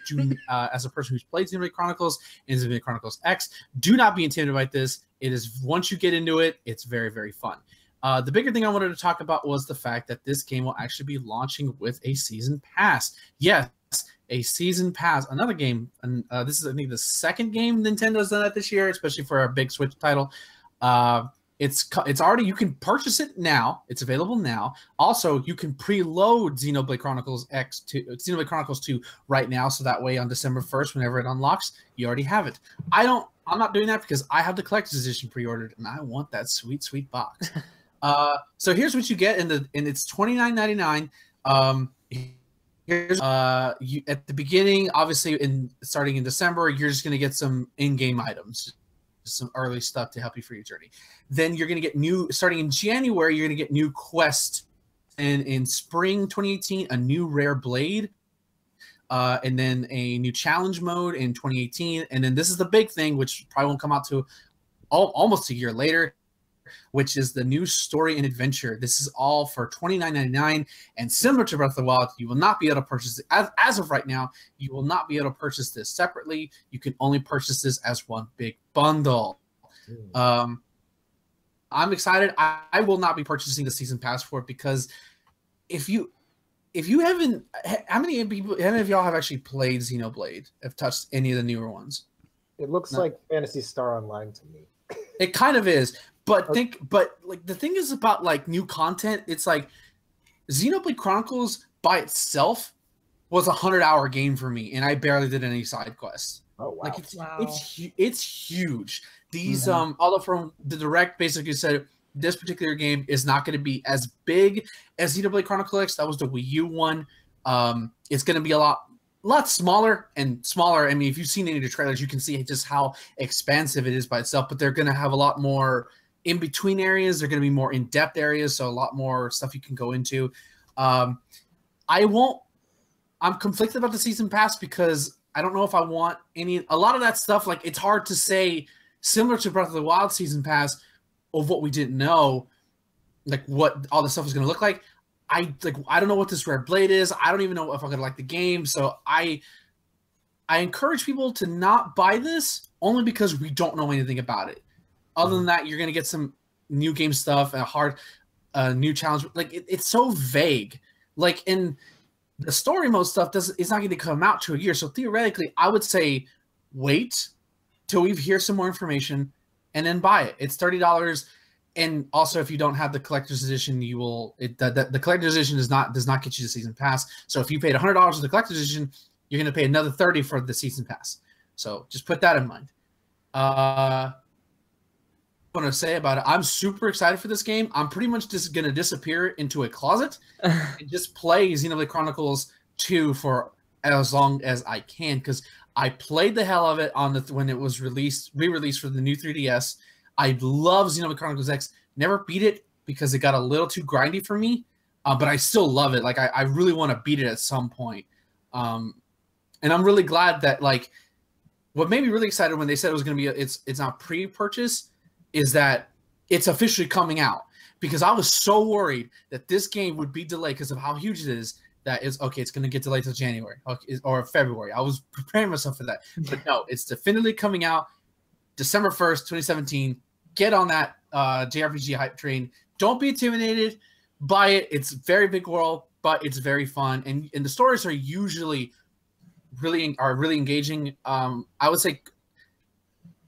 as a person who's played Xenoblade Chronicles and Xenoblade Chronicles X, do not be intimidated by this. It is, once you get into it, it's very, very fun. The bigger thing I wanted to talk about was the fact that this game will actually be launching with a season pass. Yes, a season pass. Another game, and this is, I think, the second game Nintendo's done that this year, especially for a big Switch title. It's already, you can purchase it now. It's available now. Also, you can preload Xenoblade Chronicles 2 right now, so that way on December 1st, whenever it unlocks, you already have it. I'm not doing that because I have the collector's edition pre-ordered, and I want that sweet, sweet box. So here's what you get, and it's $29.99. Here's you at the beginning, obviously, starting in December, you're just gonna get some in-game items, some early stuff to help you for your journey. Then you're gonna get starting in January, you're gonna get new quests, and in spring 2018, a new rare blade, and then a new challenge mode in 2018, and then this is the big thing, which probably won't come out to almost a year later. which is the new story and adventure. This is all for $29.99, and similar to Breath of the Wild, you will not be able to purchase it as of right now. You will not be able to purchase this separately. You can only purchase this as one big bundle. I'm excited. I will not be purchasing the season pass for it because if you haven't, how many of y'all have actually played Xenoblade? Have touched any of the newer ones? It looks like Phantasy Star Online to me. It kind of is, but like the thing is about like new content. It's like Xenoblade Chronicles by itself was a 100-hour game for me, and I barely did any side quests. Oh wow! Like it's huge. These although from the direct basically said this particular game is not going to be as big as Xenoblade Chronicles X. That was the Wii U one. It's going to be a lot smaller and smaller. I mean, if you've seen any of the trailers, you can see just how expansive it is by itself. But they're going to have a lot more in between areas. They're going to be more in depth areas, so a lot more stuff you can go into. I'm conflicted about the season pass because I don't know if I want a lot of that stuff. Like, it's hard to say, similar to Breath of the Wild season pass, of what we didn't know, like what all this stuff is going to look like. I don't know what this rare blade is. I don't even know if I'm going to like the game. So I encourage people to not buy this only because we don't know anything about it. Other than that, you're going to get some new game stuff and a hard new challenge. Like it's so vague. Like in the story mode stuff, it's not going to come out to a year. So theoretically, I would say wait till we hear some more information and then buy it. It's $30. And also, if you don't have the collector's edition, the collector's edition does not get you the season pass. So if you paid $100 for the collector's edition, you're going to pay another $30 for the season pass. So just put that in mind. I want to say about it, I'm super excited for this game. I'm pretty much just going to disappear into a closet and just play Xenoblade Chronicles 2 for as long as I can, because I played the hell of it when it was re-released for the new 3DS. I love Xenoblade Chronicles X. Never beat it because it got a little too grindy for me, but I still love it. Like I really want to beat it at some point. And I'm really glad that like what made me really excited when they said it was going to be it's not pre-purchase is that it's officially coming out, because I was so worried that this game would be delayed because of how huge it is. That is okay. It's going to get delayed till January or February. I was preparing myself for that, but no, it's definitively coming out December 1st, 2017. Get on that JRPG hype train. Don't be intimidated by it. It's a very big world, but it's very fun, and the stories are usually really engaging. I would say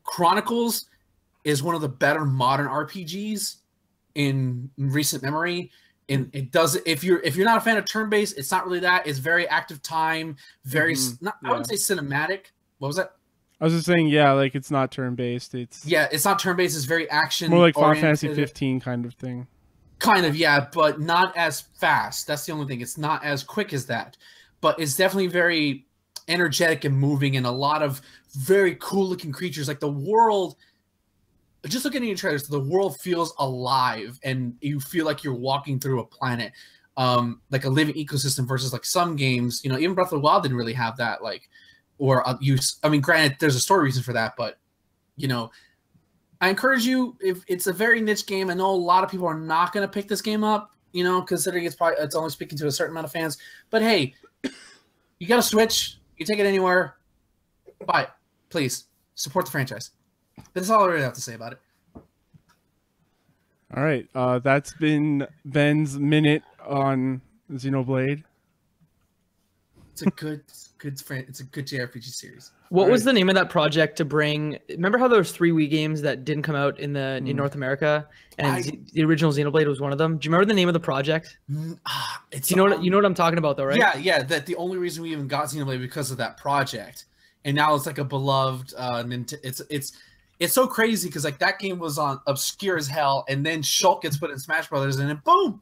Chronicles is one of the better modern RPGs in recent memory. And it does, if you're not a fan of turn-based, it's not really that. It's very active time, very I wouldn't say cinematic. What was that? I was just saying, yeah, like it's not turn-based. It's not turn-based. It's very action. More like Final Fantasy 15 kind of thing. Kind of, yeah, but not as fast. That's the only thing. It's not as quick as that, but it's definitely very energetic and moving, and a lot of very cool-looking creatures. Like the world. Just looking at your trailers, the world feels alive, and you feel like you're walking through a planet, like a living ecosystem. Versus like some games, even Breath of the Wild didn't really have that. Like, or I mean, granted, there's a story reason for that, but I encourage you. If it's a very niche game, I know a lot of people are not going to pick this game up, considering it's only speaking to a certain amount of fans. But hey, you got a Switch, you take it anywhere, buy it, please support the franchise. That's all I really have to say about it. All right, that's been Ben's minute on Xenoblade. It's a good JRPG series. What was the name of that project to bring? Remember how there was 3 Wii games that didn't come out in North America, and the original Xenoblade was one of them. Do you remember the name of the project? You know what I'm talking about, though, right? Yeah. That the only reason we even got Xenoblade because of that project, and now it's like a beloved. It's so crazy because like that game was on obscure as hell, and then Shulk gets put in Smash Brothers, and then boom,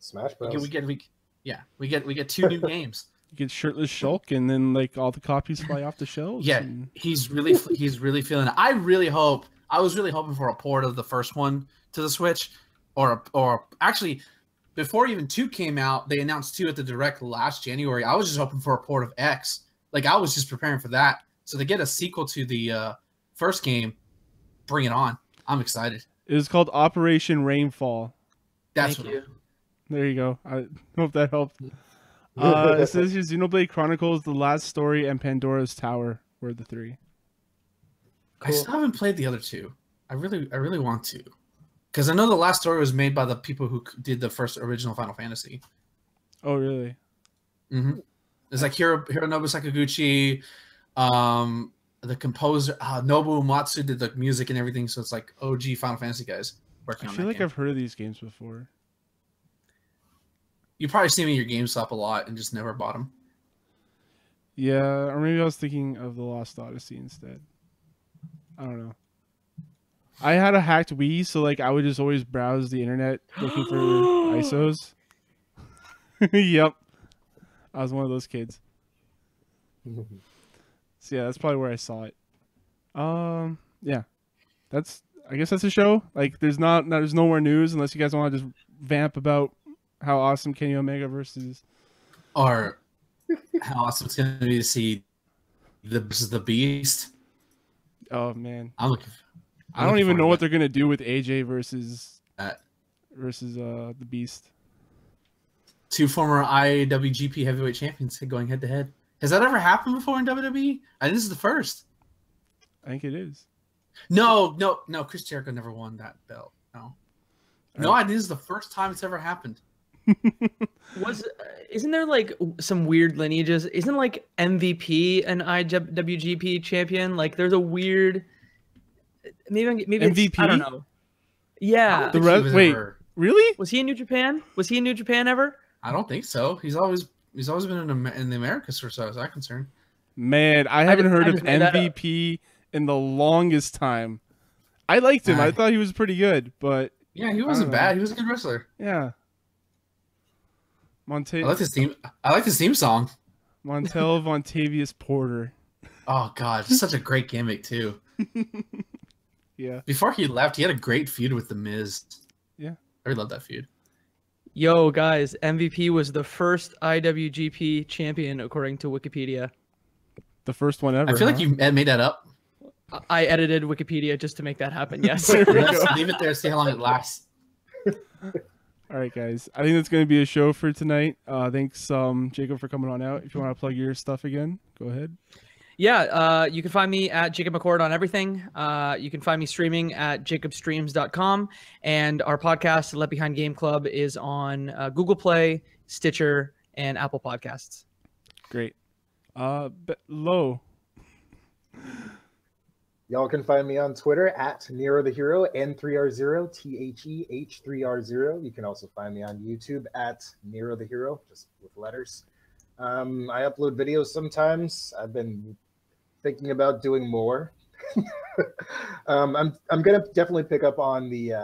Smash Bros. We get 2 new games. You get shirtless Shulk, and then like all the copies fly off the shelves. Yeah, he's really feeling it. I was really hoping for a port of the first one to the Switch, or actually, before even 2 came out, they announced 2 at the Direct last January. I was just hoping for a port of X. Like I was just preparing for that. So to get a sequel to the first game, bring it on. I'm excited. It was called Operation Rainfall. That's Thank what you. There you go. I hope that helped. It says here Xenoblade Chronicles, The Last Story, and Pandora's Tower were the 3. I still haven't played the other 2. I really want to, because I know the last story was made by the people who did the first original Final Fantasy. Oh, really? Mm-hmm. It's like Hironobu Sakaguchi, the composer Nobuo Uematsu did the music and everything. So it's like OG Final Fantasy guys working on. I feel like game. I've heard of these games before. You probably see me in your GameStop a lot and just never bought them. Yeah, or maybe I was thinking of the Lost Odyssey instead. I don't know. I had a hacked Wii, so like I would just always browse the internet looking for ISOs. Yep, I was one of those kids. So yeah, that's probably where I saw it. Yeah, I guess that's a show. Like, there's no more news unless you guys want to just vamp about how awesome Kenny Omega versus, or how awesome it's going to be to see the Beast. Oh man, I don't even know what they're gonna do with AJ versus the Beast. 2 former IWGP Heavyweight Champions going head to head. Has that ever happened before in WWE? I think this is the first. I think it is. No. Chris Jericho never won that belt. No, I think this is the first time it's ever happened. Isn't there like some weird lineages? Isn't like MVP an IWGP champion? Like, there's a weird maybe MVP. I don't know. Yeah. Wait, really? Was he in New Japan? Was he in New Japan ever? I don't think so. He's always been in the Americas, as far as I'm concerned. Man, I haven't heard of MVP in the longest time. I liked him. I thought he was pretty good, but yeah, he wasn't bad. He was a good wrestler. Yeah. I like this theme. I like this theme song. Montel Vontavious Porter. Oh God, such a great gimmick too. Yeah. Before he left, he had a great feud with The Miz. Yeah. I really love that feud. Yo, guys, MVP was the first IWGP champion according to Wikipedia. The first one ever. I feel like you made that up. I edited Wikipedia just to make that happen. Yes. Leave it there. See how long it lasts. All right, guys. I think that's going to be a show for tonight. Thanks, Jacob, for coming on out. If you want to plug your stuff again, go ahead. Yeah, you can find me at Jacob McCord on everything. You can find me streaming at jacobstreams.com. And our podcast, Let Behind Game Club, is on Google Play, Stitcher, and Apple Podcasts. Great. Low. Y'all can find me on Twitter at Nero the Hero, N3R0, THEH3R0. You can also find me on YouTube at Nero the Hero, just with letters. I upload videos sometimes. I've been thinking about doing more. I'm gonna definitely pick up on the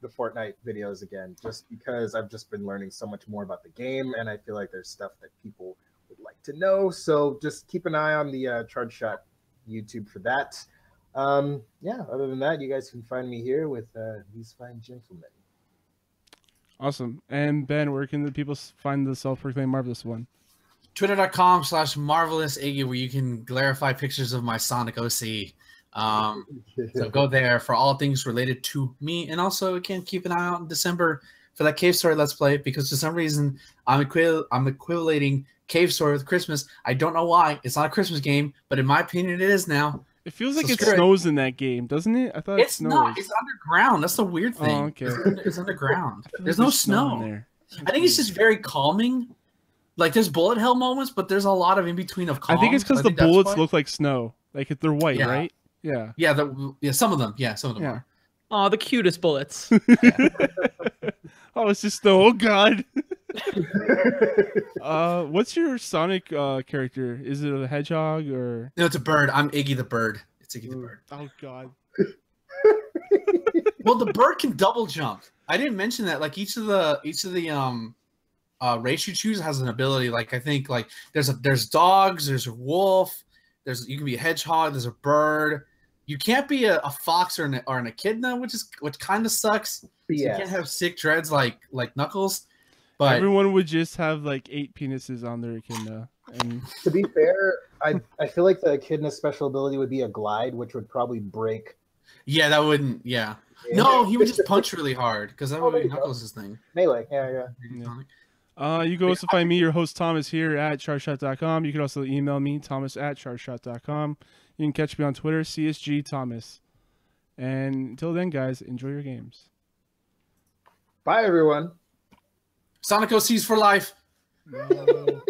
Fortnite videos again, just because I've just been learning so much more about the game, and I feel like there's stuff that people would like to know. So just keep an eye on the Charge Shot YouTube for that. Yeah, other than that, you guys can find me here with these fine gentlemen. Awesome. And Ben, where can the people find the self-proclaimed Marvelous One? Twitter.com/Marvelous Iggy, where you can clarify pictures of my Sonic OC. So go there for all things related to me. And also, again, keep an eye out in December for that Cave Story Let's Play, because for some reason I'm equating Cave Story with Christmas. I don't know why. It's not a Christmas game, but in my opinion, it is now. It feels like it snows in that game, doesn't it? I thought it's not. It's underground. That's the weird thing. Oh, okay. It's underground. There's no snow there. I think it's just very calming. Like, there's bullet hell moments, but there's a lot of in between of calm. I think it's because the bullets look like snow. Like, they're white, right? Yeah. Yeah, some of them. Yeah, some of them are. Oh, the cutest bullets. Oh, it's just snow. Oh, God. What's your Sonic character? Is it a hedgehog or? No, it's a bird. I'm Iggy the bird. It's Iggy the bird. Oh God. Well, the bird can double jump. I didn't mention that. Like, each of the race you choose has an ability. Like, I think like there's dogs, there's a wolf, you can be a hedgehog, there's a bird. You can't be a fox or an echidna, which kind of sucks. So you can't have sick dreads like Knuckles. But everyone would just have like 8 penises on their echidna. And to be fair, I feel like the echidna special ability would be a glide, which would probably break Yeah, that wouldn't. Yeah. Yeah. No, he would just punch really hard because that Oh, would there be you go. Knuckles' thing. Melee. Yeah. You can also find me, your host Thomas, here at charshot.com. You can also email me, thomas@charshot.com. You can catch me on Twitter, CSG Thomas. And until then, guys, enjoy your games. Bye, everyone. Sonic OCs for life. No.